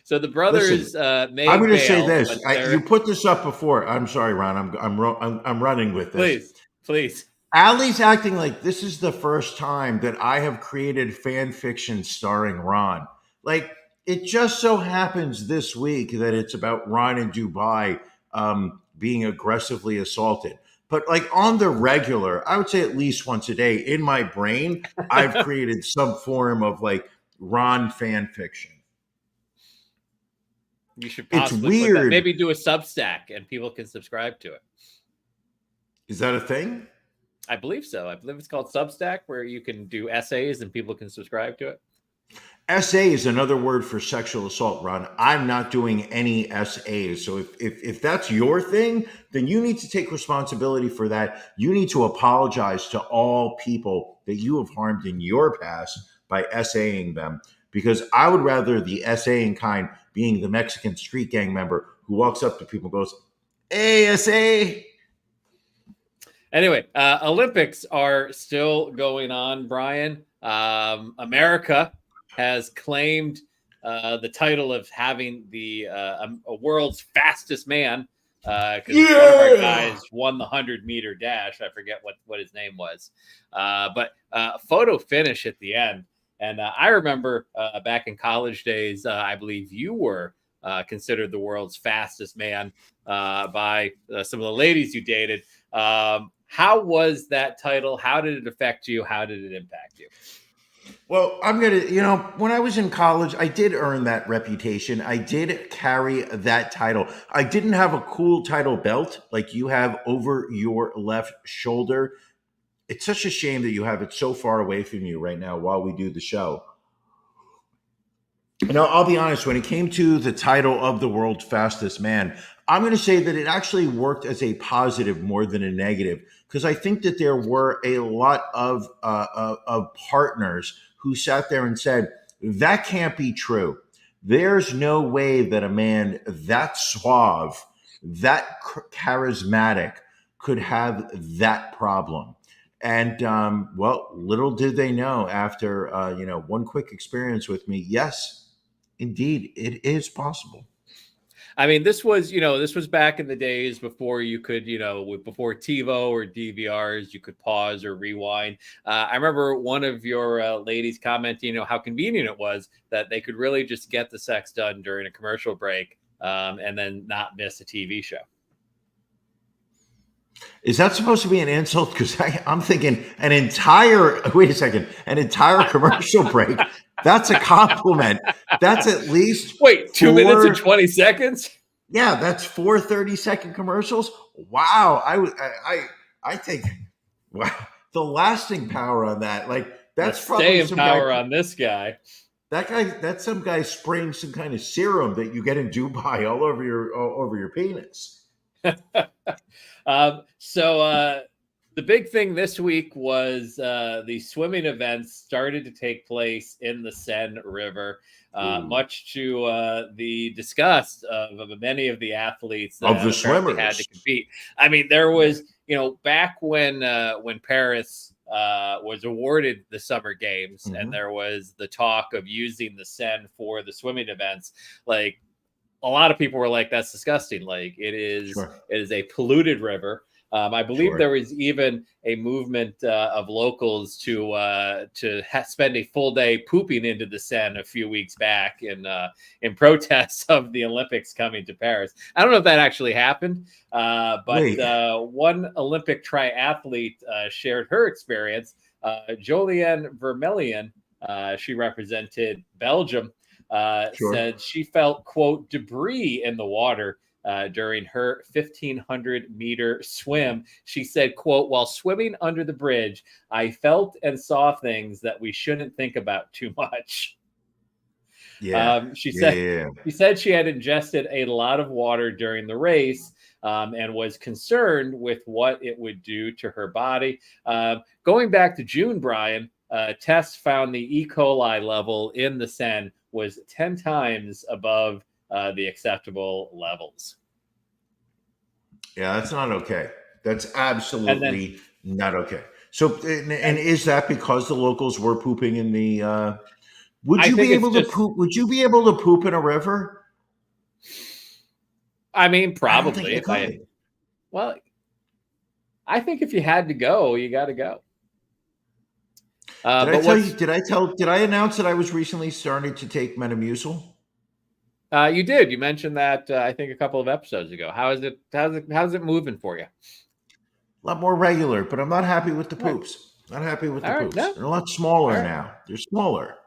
so the Listen, brothers I'm made going to say bail, this. but they're You put this up before. I'm sorry, Ron. I'm running with this. please. Allie's acting like this is the first time that I have created fan fiction starring Ron. Like, it just so happens this week that it's about Ron in Dubai being aggressively assaulted. But like on the regular, I would say at least once a day in my brain, I've created some form of like Ron fan fiction. You should It's possibly put that. weird. Maybe do a Substack and people can subscribe to it. Is that a thing? I believe so. I believe it's called Substack, where you can do essays and people can subscribe to it. SA is another word for sexual assault, Ron. I'm not doing any SAs. So if that's your thing, then you need to take responsibility for that. You need to apologize to all people that you have harmed in your past by SAing them. Because I would rather the SAing kind being the Mexican street gang member who walks up to people and goes, "Hey, SA." Anyway, Olympics are still going on, Brian. America has claimed the title of having the a world's fastest man because one of our guys won the 100-meter dash. I forget what his name was, but photo finish at the end. And I remember back in college days, I believe you were considered the world's fastest man by some of the ladies you dated. How was that title? How did it affect you? How did it impact you? Well, when I was in college, I did earn that reputation. I did carry that title. I didn't have a cool title belt like you have over your left shoulder. It's such a shame that you have it so far away from you right now while we do the show. I'll be honest. When it came to the title of the world's fastest man, I'm going to say that it actually worked as a positive more than a negative, because I think that there were a lot of partners who sat there and said that can't be true. There's no way that a man that suave, that charismatic, could have that problem. And well, little did they know after one quick experience with me. Yes, indeed, it is possible. I mean, this was back in the days before you could, before TiVo or DVRs, you could pause or rewind. I remember one of your ladies commenting, how convenient it was that they could really just get the sex done during a commercial break, and then not miss a TV show. Is that supposed to be an insult? Because I'm thinking an entire commercial break. That's a compliment. That's at least Wait, 2 minutes and 20 seconds? Yeah, that's 4 30-second commercials. Wow. I think, wow, the lasting power on that. Like, that's The probably staying some power guy, on this guy. that's some guy spraying some kind of serum that you get in Dubai all over your penis. So the big thing this week was the swimming events started to take place in the Seine River, much to the disgust of many of the athletes that Of the apparently had to swimmers. compete. I mean, there was, back when Paris was awarded the Summer Games, and there was the talk of using the Seine for the swimming events, like, a lot of people were like, that's disgusting. Like, it is a polluted river. I believe there was even a movement of locals to spend a full day pooping into the Seine a few weeks back in protest of the Olympics coming to Paris. I don't know if that actually happened, but one Olympic triathlete shared her experience. Jolienne Vermeulen, she represented Belgium. Said she felt, quote, debris in the water during her 1,500-meter swim. She said, quote, while swimming under the bridge, I felt and saw things that we shouldn't think about too much. She said she had ingested a lot of water during the race, and was concerned with what it would do to her body. Going back to June, Brian, tests found the E. coli level in the Seine was 10 times above the acceptable levels. Yeah, that's not okay. That's absolutely not okay. So, and is that because the locals were pooping in the? Would you be able to poop? Would you be able to poop in a river? I mean, probably. I think if you had to go, you got to go. Did I announce that I was recently starting to take Metamucil? You did. You mentioned that I think a couple of episodes ago. How's it moving for you? A lot more regular, but I'm not happy with the poops. Not happy with the poops. No. They're a lot smaller now. They're smaller.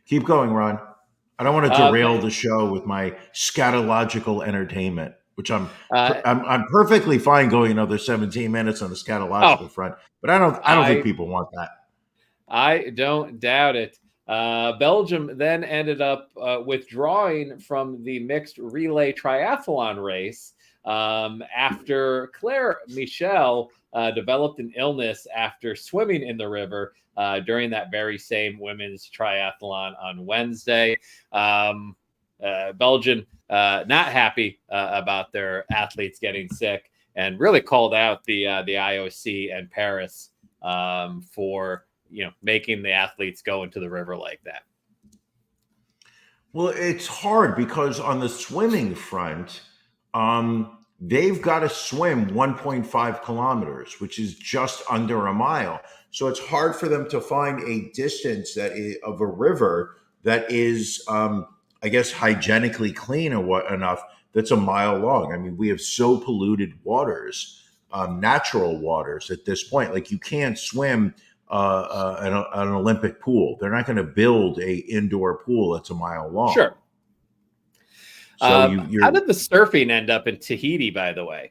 Keep going, Ron. I don't want to derail the show with my scatological entertainment, which I'm perfectly fine going another 17 minutes on the scatological front, but I don't think people want that. I don't doubt it. Belgium then ended up withdrawing from the mixed relay triathlon race after Claire Michel developed an illness after swimming in the river during that very same women's triathlon on Wednesday. Belgium not happy about their athletes getting sick, and really called out the IOC and Paris for making the athletes go into the river like that. Well, it's hard because on the swimming front, they've got to swim 1.5 kilometers, which is just under a mile. So it's hard for them to find a distance of a river that is, I guess, hygienically clean or enough that's a mile long. I mean, we have so polluted waters, natural waters at this point. Like, you can't swim an Olympic pool. They're not going to build a indoor pool that's a mile long. Sure. So how did the surfing end up in Tahiti, by the way?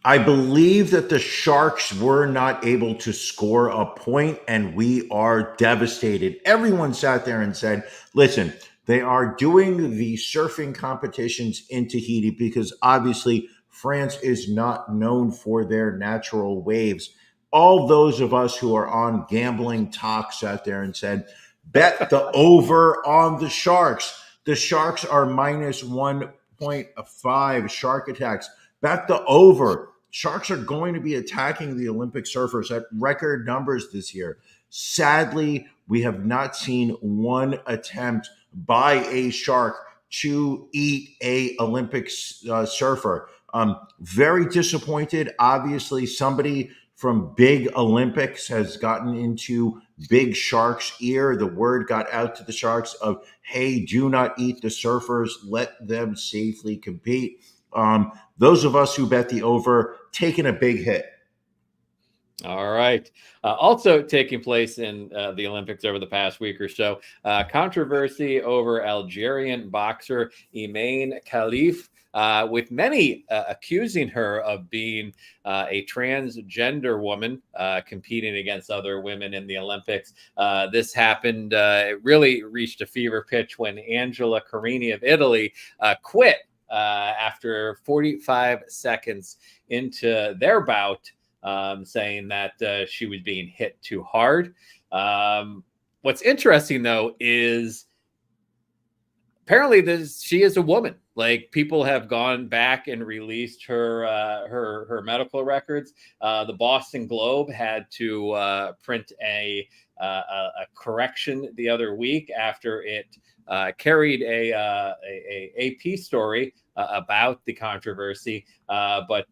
I believe that the Sharks were not able to score a point, and we are devastated. Everyone sat there and said, listen, they are doing the surfing competitions in Tahiti because obviously France is not known for their natural waves. All those of us who are on gambling talk sat there and said, bet the over on the Sharks. The Sharks are minus 1.5 shark attacks. Bet the over. Sharks are going to be attacking the Olympic surfers at record numbers this year. Sadly, we have not seen one attempt by a shark to eat a Olympic surfer. Very disappointed. Obviously, somebody from Big Olympics has gotten into Big Shark's ear. The word got out to the sharks of, hey, do not eat the surfers. Let them safely compete. Those of us who bet the over taking a big hit. All right. Also taking place in the Olympics over the past week or so, controversy over Algerian boxer Imaine Khalif, with many accusing her of being a transgender woman competing against other women in the Olympics. This happened, it really reached a fever pitch when Angela Carini of Italy quit after 45 seconds into their bout. Saying that she was being hit too hard. What's interesting, though, is apparently she is a woman. Like, people have gone back and released her medical records. The Boston Globe had to print a correction the other week after it carried a AP story about the controversy, but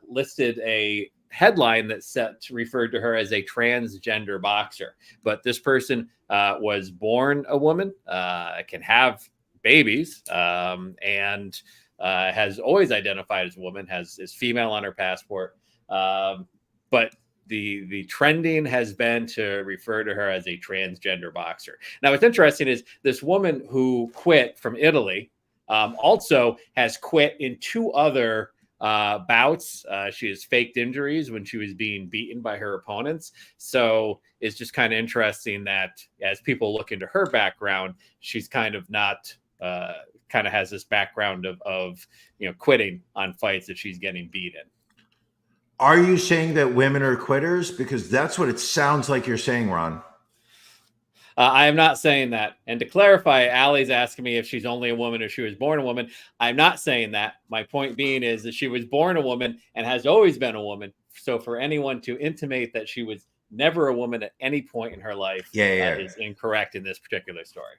listed a headline that referred to her as a transgender boxer. But this person was born a woman, can have babies, and has always identified as a woman, is female on her passport. But the trending has been to refer to her as a transgender boxer. Now, what's interesting is this woman who quit from Italy also has quit in 2 other bouts. She has faked injuries when she was being beaten by her opponents. So it's just kind of interesting that as people look into her background, she's kind of not kind of has this background of quitting on fights that she's getting beaten. Are you saying that women are quitters? Because that's what it sounds like you're saying, Ron. I am not saying that. And to clarify, Allie's asking me if she's only a woman or she was born a woman. I'm not saying that. My point being is that she was born a woman and has always been a woman. So for anyone to intimate that she was never a woman at any point in her life is incorrect in this particular story.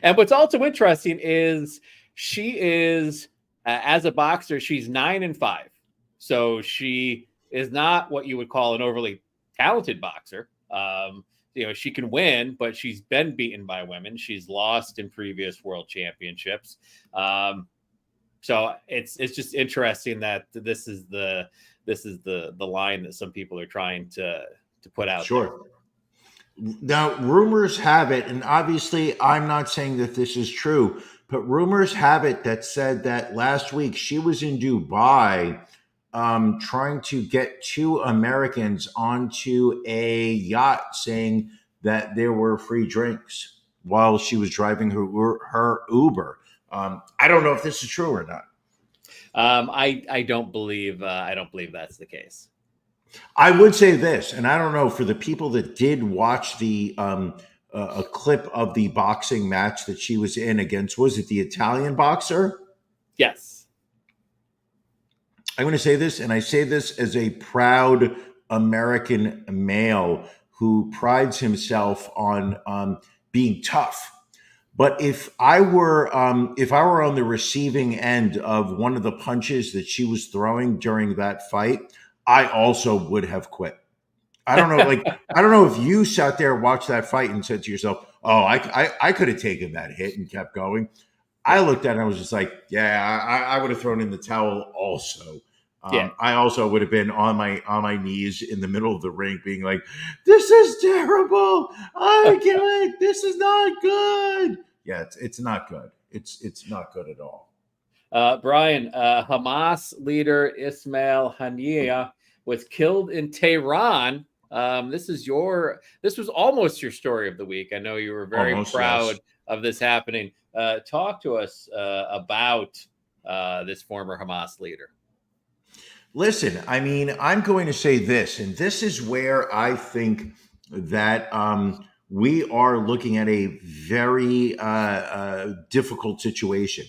And what's also interesting is she is, as a boxer, she's 9-5. So she is not what you would call an overly talented boxer. She can win, but she's been beaten by women. She's lost in previous world championships. So it's just interesting that this is the line that some people are trying to put out. Sure. There. Now, rumors have it, and obviously I'm not saying that this is true, but rumors have it that said that last week she was in Dubai trying to get 2 Americans onto a yacht, saying that there were free drinks while she was driving her Uber. I don't know if this is true or not. I don't believe that's the case. I would say this, and I don't know, for the people that did watch the a clip of the boxing match that she was in against, was it the Italian boxer? Yes. I'm going to say this, and I say this as a proud American male who prides himself on being tough. But if I were on the receiving end of one of the punches that she was throwing during that fight, I also would have quit. I don't know, I don't know if you sat there, watched that fight, and said to yourself, "Oh, I could have taken that hit and kept going." I looked at it and I was just like, "Yeah, I would have thrown in the towel also." I also would have been on my knees in the middle of the ring, being like, "This is terrible. I can't. This is not good." Yeah, it's not good. It's not good at all. Brian, Hamas leader Ismail Haniyeh was killed in Tehran. This was almost your story of the week. I know you were very Almost, proud yes. of this happening. Talk to us about this former Hamas leader. Listen, I mean, I'm going to say this, and this is where I think that we are looking at a very difficult situation.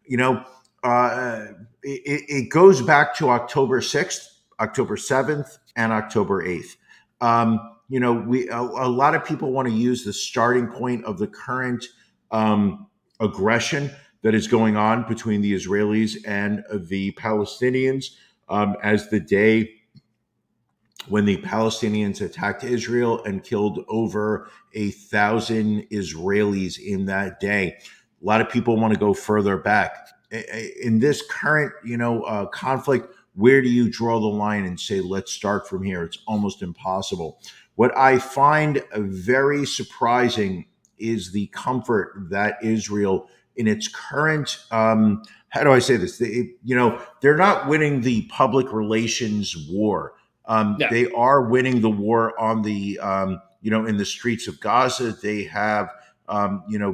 You know, it goes back to October 6th, October 7th, and October 8th. A lot of people want to use the starting point of the current aggression that is going on between the Israelis and the Palestinians as the day when the Palestinians attacked Israel and killed over 1,000 Israelis in that day. A lot of people want to go further back. In this current, conflict, where do you draw the line and say, let's start from here? It's almost impossible. What I find very surprising is the comfort that Israel, in its current, how do I say this? They're not winning the public relations war. Yeah. They are winning the war on the, in the streets of Gaza. They have,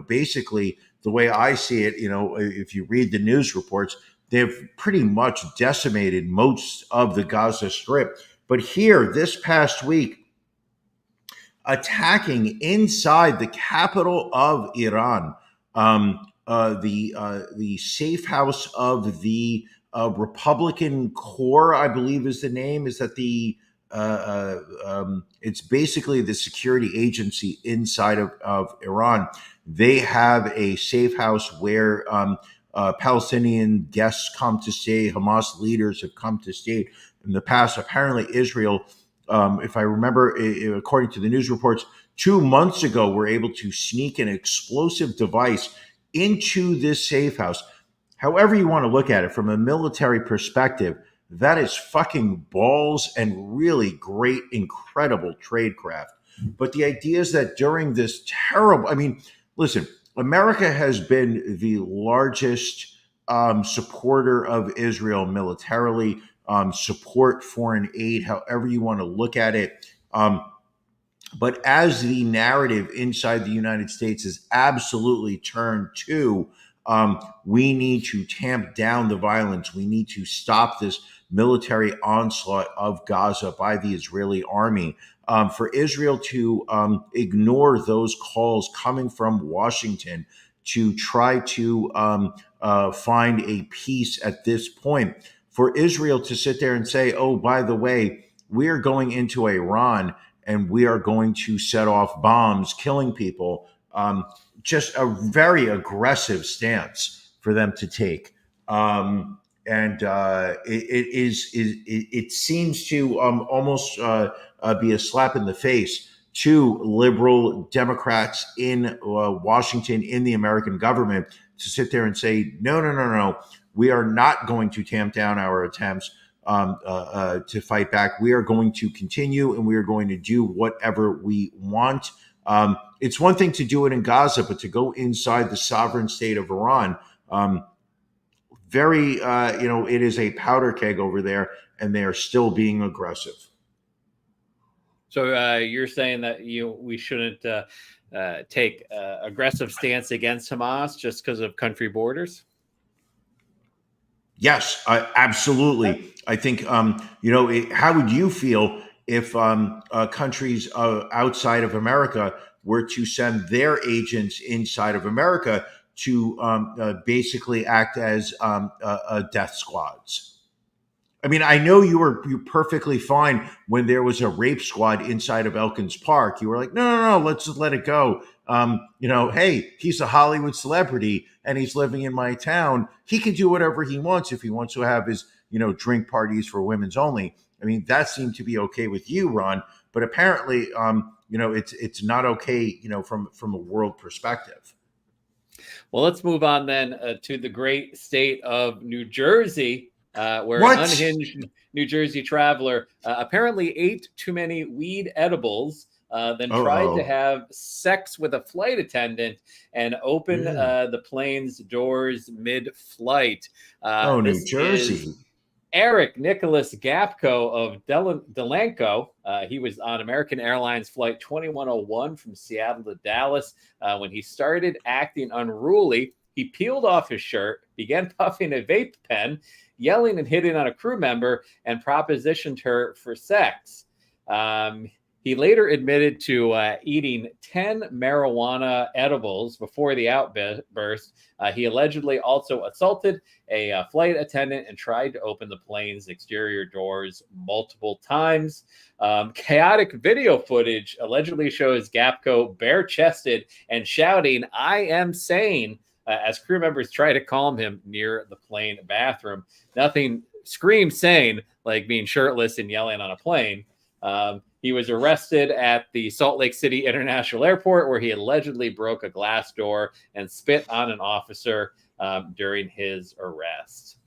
basically the way I see it, if you read the news reports, they've pretty much decimated most of the Gaza Strip. But here, this past week, attacking inside the capital of Iran, the safe house of the Republican Corps, I believe is the name. Is that it's basically the security agency inside of Iran. They have a safe house where Palestinian guests come to stay. Hamas leaders have come to stay in the past. Apparently, Israel, if I remember, according to the news reports, 2 months ago, were able to sneak an explosive device into this safe house. However you want to look at it, from a military perspective, that is fucking balls and really great, incredible tradecraft. But the idea is that during this terrible, listen, America has been the largest supporter of Israel militarily, support foreign aid, however you want to look at it. But as the narrative inside the United States is absolutely turned to, we need to tamp down the violence. We need to stop this military onslaught of Gaza by the Israeli army. For Israel to ignore those calls coming from Washington to try to find a peace at this point, for Israel to sit there and say, oh, by the way, we are going into Iran and we are going to set off bombs, killing people. Just a very aggressive stance for them to take. It seems to almost be a slap in the face to liberal Democrats in Washington, in the American government, to sit there and say, no, we are not going to tamp down our attempts to fight back. We are going to continue and we are going to do whatever we want. It's one thing to do it in Gaza, but to go inside the sovereign state of Iran, it is a powder keg over there, and they are still being aggressive. So you're saying that we shouldn't take aggressive stance against Hamas just because of country borders? Yes, absolutely. I think, how would you feel if countries outside of America were to send their agents inside of America to basically act as death squads? I mean, I know you were perfectly fine when there was a rape squad inside of Elkins Park. You were like, no, let's just let it go. Hey, he's a Hollywood celebrity and he's living in my town. He can do whatever he wants if he wants to have his, drink parties for women's only. I mean, that seemed to be okay with you, Ron, but apparently, it's not okay, from a world perspective. Well, let's move on then to the great state of New Jersey, where What? an unhinged New Jersey traveler apparently ate too many weed edibles then tried to have sex with a flight attendant and open the plane's doors mid-flight. New Jersey. Eric Nicholas Gapko of Delanco. He was on American Airlines Flight 2101 from Seattle to Dallas. When he started acting unruly, he peeled off his shirt, began puffing a vape pen, yelling and hitting on a crew member, and propositioned her for sex. He later admitted to eating 10 marijuana edibles before the outburst. He allegedly also assaulted a flight attendant and tried to open the plane's exterior doors multiple times. Chaotic video footage allegedly shows Gapko bare-chested and shouting, "I am sane," as crew members try to calm him near the plane bathroom. Nothing screams sane like being shirtless and yelling on a plane. He was arrested at the Salt Lake City International Airport, where he allegedly broke a glass door and spit on an officer during his arrest.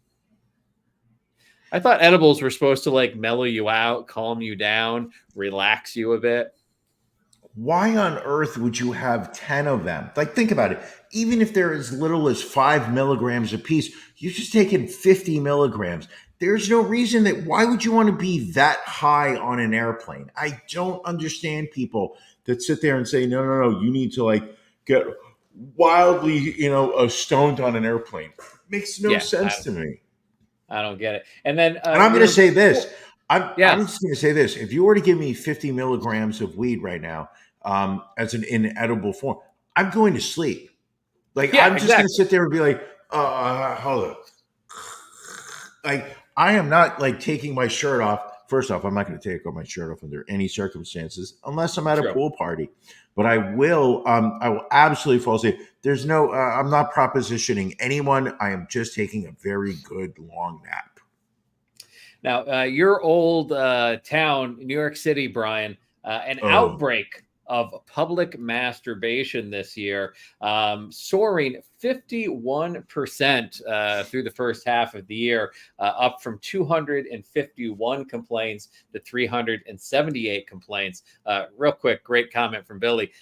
I thought edibles were supposed to like mellow you out, calm you down, relax you a bit. Why on earth would you have 10 of them? Like, think about it. Even if they're as little as 5 milligrams a piece, you're just taking 50 milligrams. There's no reason that, why would you want to be that high on an airplane? I don't understand people that sit there and say, no, you need to like get wildly, stoned on an airplane. It makes no sense to me. I don't get it. And then, and I'm going to say this. I'm just going to say this. If you were to give me 50 milligrams of weed right now, in edible form, I'm going to sleep. Like, I'm just going to sit there and be like, hold on. Like, I am not like taking my shirt off. First off, I'm not going to take my shirt off under any circumstances unless I'm at a pool party. But I will absolutely fall asleep. There's no, I'm not propositioning anyone. I am just taking a very good long nap. Now, your old town, New York City, Brian, an outbreak of public masturbation this year, soaring 51% through the first half of the year, up from 251 complaints to 378 complaints. Real quick, great comment from Billy.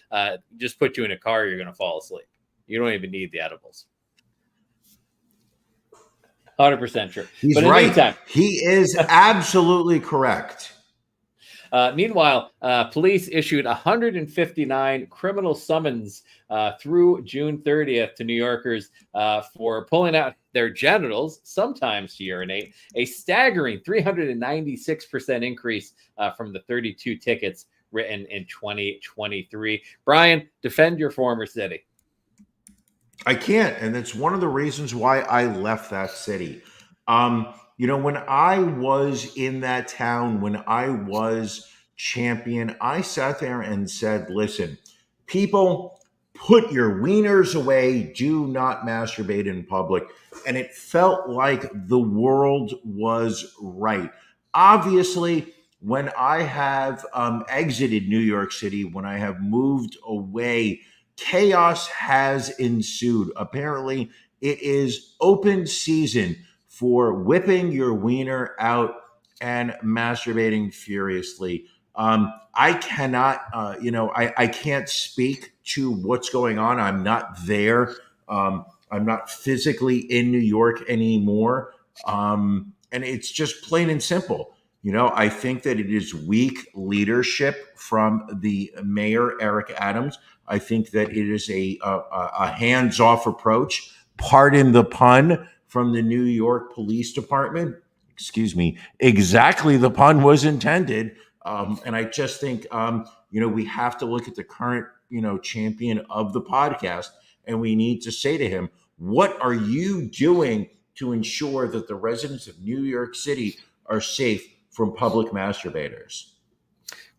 Just put you in a car, you're going to fall asleep. You don't even need the edibles. 100% true. He's right. He is absolutely correct. Meanwhile, police issued 159 criminal summons through June 30th to New Yorkers for pulling out their genitals, sometimes to urinate, a staggering 396% increase from the 32 tickets written in 2023. Brian, defend your former city. I can't, and it's one of the reasons why I left that city. When I was in that town, when I was champion, I sat there and said, listen, people, put your wieners away. Do not masturbate in public. And it felt like the world was right. Obviously, when I have exited New York City, when I have moved away, chaos has ensued. Apparently, it is open season for whipping your wiener out and masturbating furiously. I cannot, I can't speak to what's going on. I'm not there. I'm not physically in New York anymore. And it's just plain and simple. I think that it is weak leadership from the mayor, Eric Adams. I think that it is a hands-off approach, pardon the pun, from the New York Police Department. Excuse me. Exactly, the pun was intended. And I just think, we have to look at the current, champion of the podcast, and we need to say to him, what are you doing to ensure that the residents of New York City are safe from public masturbators?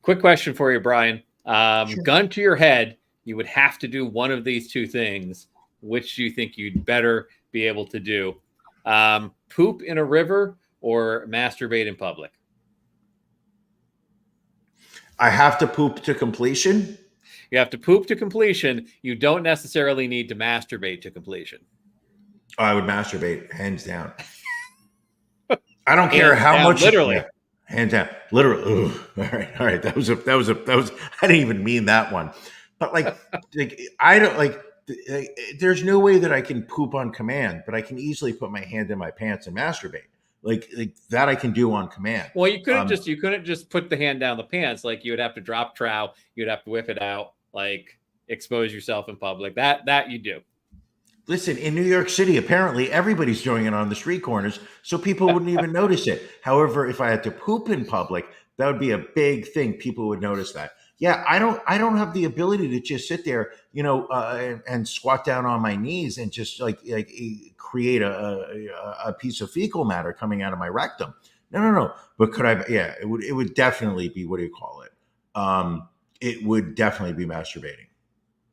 Quick question for you, Brian. Sure. Gun to your head, you would have to do one of these two things. Which do you think you'd better be able to do? Poop in a river or masturbate in public? I have to poop to completion? You have to poop to completion. You don't necessarily need to masturbate to completion. I would masturbate, hands down. I don't care how much. Literally. Hands down, literally. Ugh. All right. That was. I didn't even mean that one, but like I don't like. There's no way that I can poop on command, but I can easily put my hand in my pants and masturbate. Like that, I can do on command. Well, you couldn't just put the hand down the pants. Like you would have to drop trow. You'd have to whip it out. Like expose yourself in public. That you do. Listen, in New York City, apparently everybody's doing it on the street corners, so people wouldn't even notice it. However, if I had to poop in public, that would be a big thing. People would notice that. Yeah, I don't have the ability to just sit there, and squat down on my knees and just like create a piece of fecal matter coming out of my rectum. No. But could I? Yeah, it would definitely be, what do you call it? It would definitely be masturbating.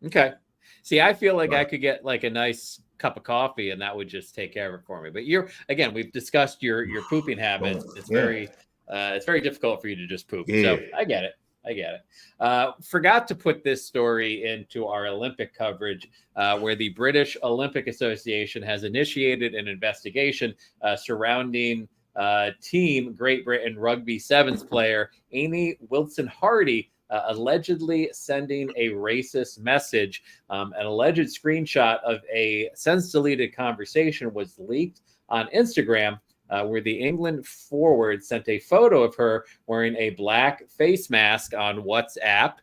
Okay. See, I feel like I could get like a nice cup of coffee and that would just take care of it for me. But we've discussed your pooping habits. It's very difficult for you to just poop. Yeah. So I get it. Forgot to put this story into our Olympic coverage, where the British Olympic Association has initiated an investigation surrounding Team Great Britain Rugby Sevens player Amy Wilson-Hardy, allegedly sending a racist message. An alleged screenshot of a since deleted conversation was leaked on Instagram, where the England forward sent a photo of her wearing a black face mask on WhatsApp.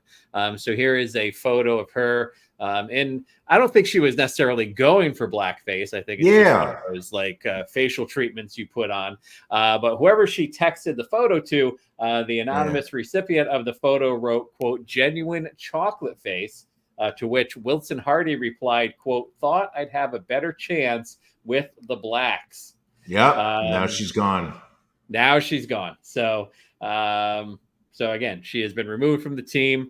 So here is a photo of her. And I don't think she was necessarily going for blackface. I think it's just one of those like facial treatments you put on. But whoever she texted the photo to, the anonymous recipient of the photo wrote, quote, "genuine chocolate face," to which Wilson-Hardy replied, quote, "thought I'd have a better chance with the blacks." Yep. Now she's gone. So again, she has been removed from the team.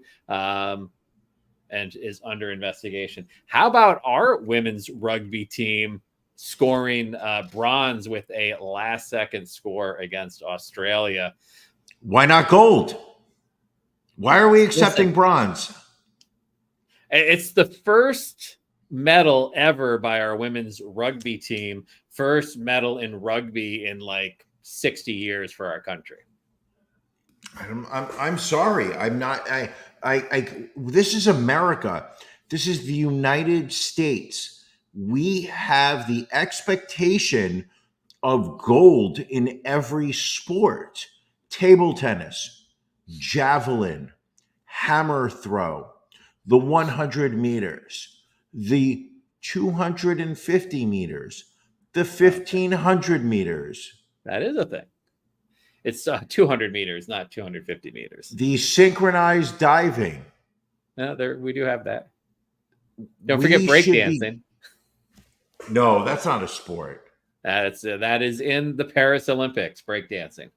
And is under investigation. How about our women's rugby team scoring bronze with a last-second score against Australia? Why not gold? Why are we accepting bronze? It's the first medal ever by our women's rugby team. First medal in rugby in like 60 years for our country. I'm sorry. I'm not. This is America. This is the United States. We have the expectation of gold in every sport: table tennis, javelin, hammer throw, the 100 meters, the 250 meters, the 1500 meters. That is a thing. It's 200 meters, not 250 meters. The synchronized diving. No, we do have that. Don't forget breakdancing. No, that's not a sport. That is in the Paris Olympics, breakdancing.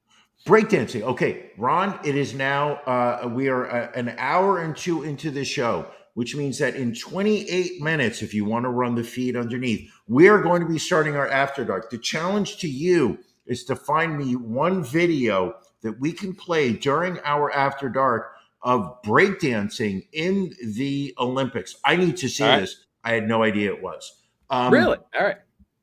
Breakdancing. Okay, Ron, it is now, we are an hour and two into the show, which means that in 28 minutes, if you want to run the feed underneath, we are going to be starting our After Dark. The challenge to you is to find me one video that we can play during our After Dark of breakdancing in the Olympics. I need to see this. I had no idea it was. Really? All right.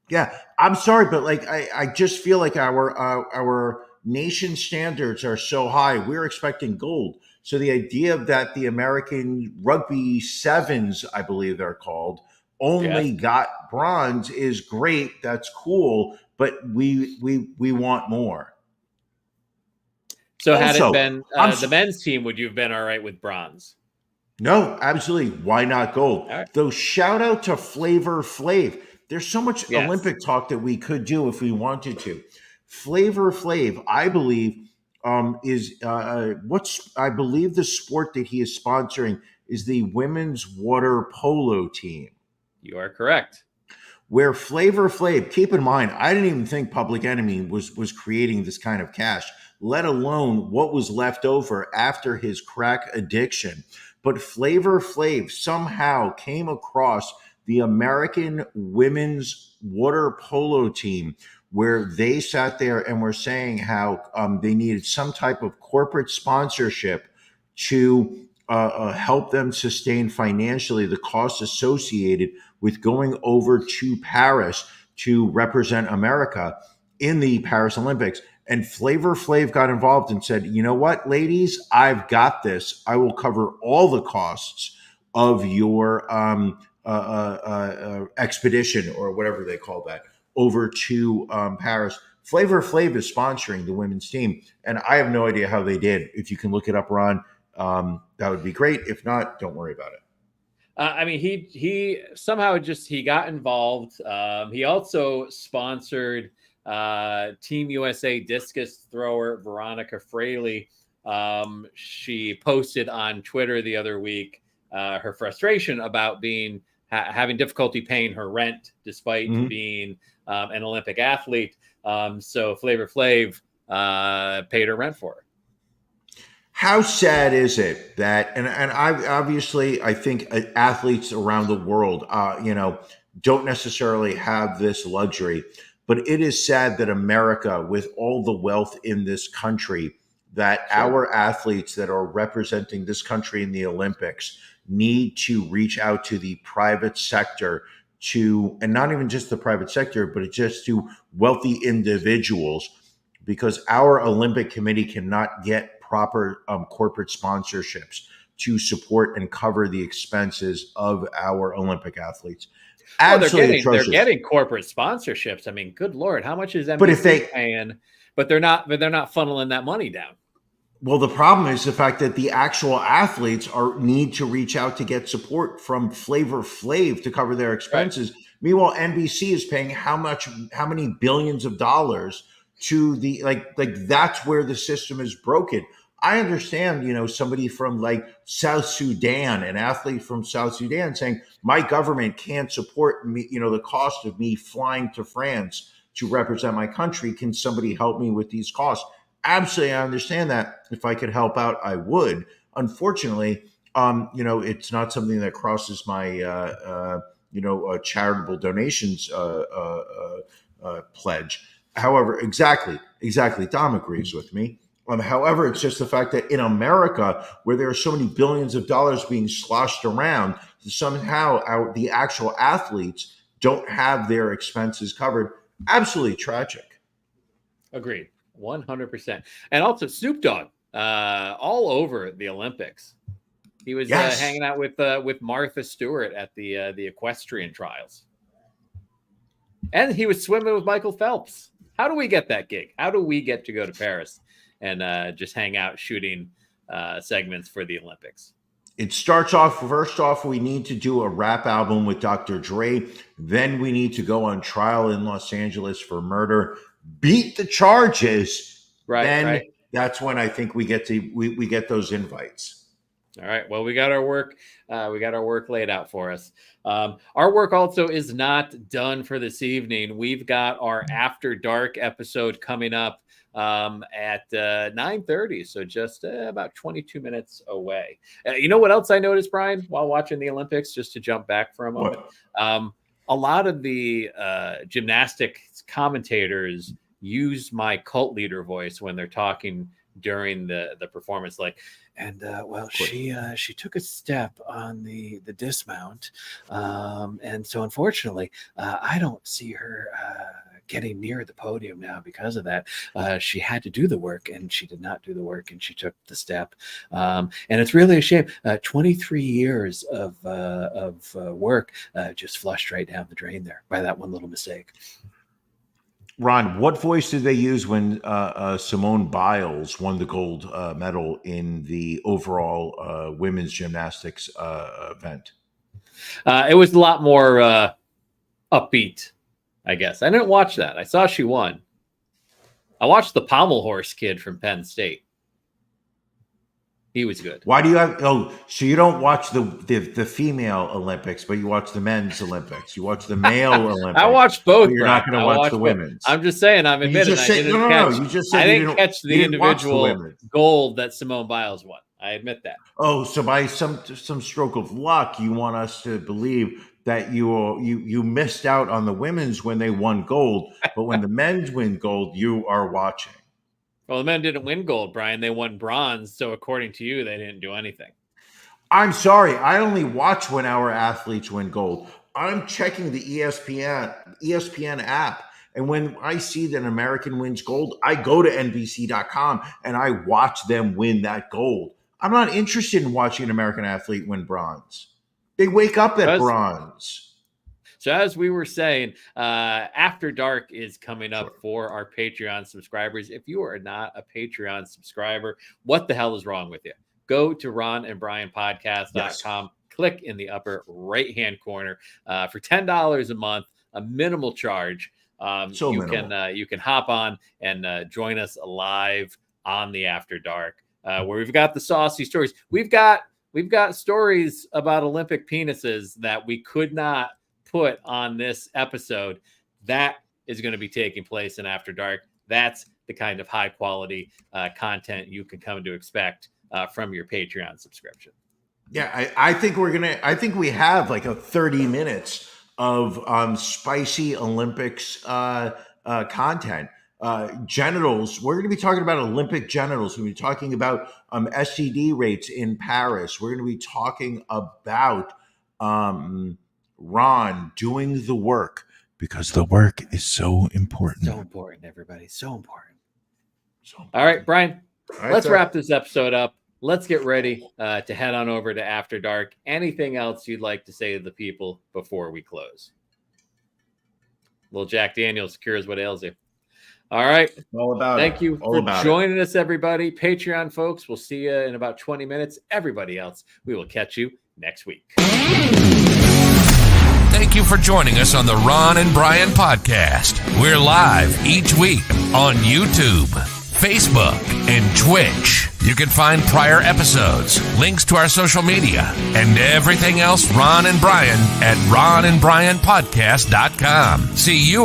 Yeah, I'm sorry, but like I just feel like our nation standards are so high. We're expecting gold. So the idea that the American Rugby Sevens, I believe they're called, only got bronze is great. That's cool. But we want more. So had it been the men's team, would you have been all right with bronze? No, absolutely. Why not gold? Right. Though shout out to Flavor Flav. There's so much Olympic talk that we could do if we wanted to. Flavor Flav, I believe, is I believe the sport that he is sponsoring is the women's water polo team. You are correct. Where Flavor Flav, keep in mind, I didn't even think Public Enemy was creating this kind of cash, let alone what was left over after his crack addiction. But Flavor Flav somehow came across the American women's water polo team, where they sat there and were saying how they needed some type of corporate sponsorship to help them sustain financially the costs associated with going over to Paris to represent America in the Paris Olympics. And Flavor Flav got involved and said, you know what, ladies, I've got this. I will cover all the costs of your expedition or whatever they call that over to Paris. Flavor Flav is sponsoring the women's team, and I have no idea how they did. If you can look it up, Ron, that would be great. If not, don't worry about it. I mean, he somehow he got involved. He also sponsored Team USA discus thrower Veronica Fraley. She posted on Twitter the other week her frustration about having difficulty paying her rent despite being an Olympic athlete. So Flavor Flav paid her rent for her. How sad is it that, and I think athletes around the world, don't necessarily have this luxury, but it is sad that America, with all the wealth in this country, that our athletes that are representing this country in the Olympics need to reach out to the private sector and not even just the private sector, but just to wealthy individuals, because our Olympic Committee cannot get proper corporate sponsorships to support and cover the expenses of our Olympic athletes. Absolutely they're getting corporate sponsorships. I mean, good Lord, how much is NBC but if they paying? But they're not funneling that money down. Well, the problem is the fact that the actual athletes need to reach out to get support from Flavor Flav to cover their expenses. Right. Meanwhile, NBC is paying how many billions of dollars to the like that's where the system is broken. I understand, somebody from like South Sudan, an athlete from South Sudan saying, my government can't support me, the cost of me flying to France to represent my country. Can somebody help me with these costs? Absolutely, I understand that. If I could help out, I would. Unfortunately, it's not something that crosses my, charitable donations pledge. However, exactly. Tom agrees with me. However, it's just the fact that in America, where there are so many billions of dollars being sloshed around, somehow the actual athletes don't have their expenses covered. Absolutely tragic. Agreed. 100%. And also Snoop Dogg, all over the Olympics. He was hanging out with Martha Stewart at the equestrian trials. And he was swimming with Michael Phelps. How do we get that gig? How do we get to go to Paris and just hang out shooting segments for the Olympics? It starts off, first off, we need to do a rap album with Dr. Dre. Then we need to go on trial in Los Angeles for murder. Beat the charges. Right. That's when I think we get those invites. All right. Well, we got our work. We got our work laid out for us. Our work also is not done for this evening. We've got our After Dark episode coming up at 9:30. So just about 22 minutes away. You know what else I noticed, Brian, while watching the Olympics, just to jump back for a moment? A lot of the gymnastics commentators use my cult leader voice when they're talking during the performance, she took a step on the dismount, and so unfortunately I don't see her getting near the podium now because of that. She had to do the work and she did not do the work, and she took the step, and it's really a shame. 23 years of work just flushed right down the drain there by that one little mistake. Ron, what voice did they use when Simone Biles won the gold medal in the overall women's gymnastics event? It was a lot more upbeat, I guess. I didn't watch that. I saw she won. I watched the pommel horse kid from Penn State. He was good. Why do you have? Oh, so you don't watch the female Olympics, but you watch the men's Olympics. You watch the male Olympics. I watched both. You're not going to watch the women's. I'm just saying. I'm admitting. I didn't catch the individual gold that Simone Biles won. I admit that. Oh, so by some stroke of luck, you want us to believe that you missed out on the women's when they won gold, but when the men's win gold, you are watching. Well, the men didn't win gold, Brian. They won bronze. So according to you, they didn't do anything. I'm sorry. I only watch when our athletes win gold. I'm checking the ESPN app, And when I see that an American wins gold, I go to NBC.com and I watch them win that gold. I'm not interested in watching an American athlete win bronze. They wake up at bronze. So as we were saying, After Dark is coming up for our Patreon subscribers. If you are not a Patreon subscriber, what the hell is wrong with you? Go to ronandbrianpodcast.com. Yes. Click in the upper right-hand corner for $10 a month, a minimal charge. You can hop on and join us live on the After Dark, where we've got the saucy stories. We've got stories about Olympic penises that we could not put on this episode. That is going to be taking place in After Dark. That's the kind of high quality content you can come to expect from your Patreon subscription. Yeah, I think we have like a 30 minutes of spicy Olympics content. Genitals. We're going to be talking about Olympic genitals. We're going to be talking about STD rates in Paris. We're going to be talking about Ron doing the work, because the work is so important. So important, everybody. So important. All right, Brian, let's wrap this episode up. Let's get ready to head on over to After Dark. Anything else you'd like to say to the people before we close? Little Jack Daniels cures what ails you. All right. All about Thank it. you All for about joining us, everybody. Patreon folks, we'll see you in about 20 minutes. Everybody else, we will catch you next week. Thank you for joining us on the Ron and Brian podcast. We're live each week on YouTube, Facebook, and Twitch. You can find prior episodes, links to our social media, and everything else Ron and Brian at ronandbrianpodcast.com. See you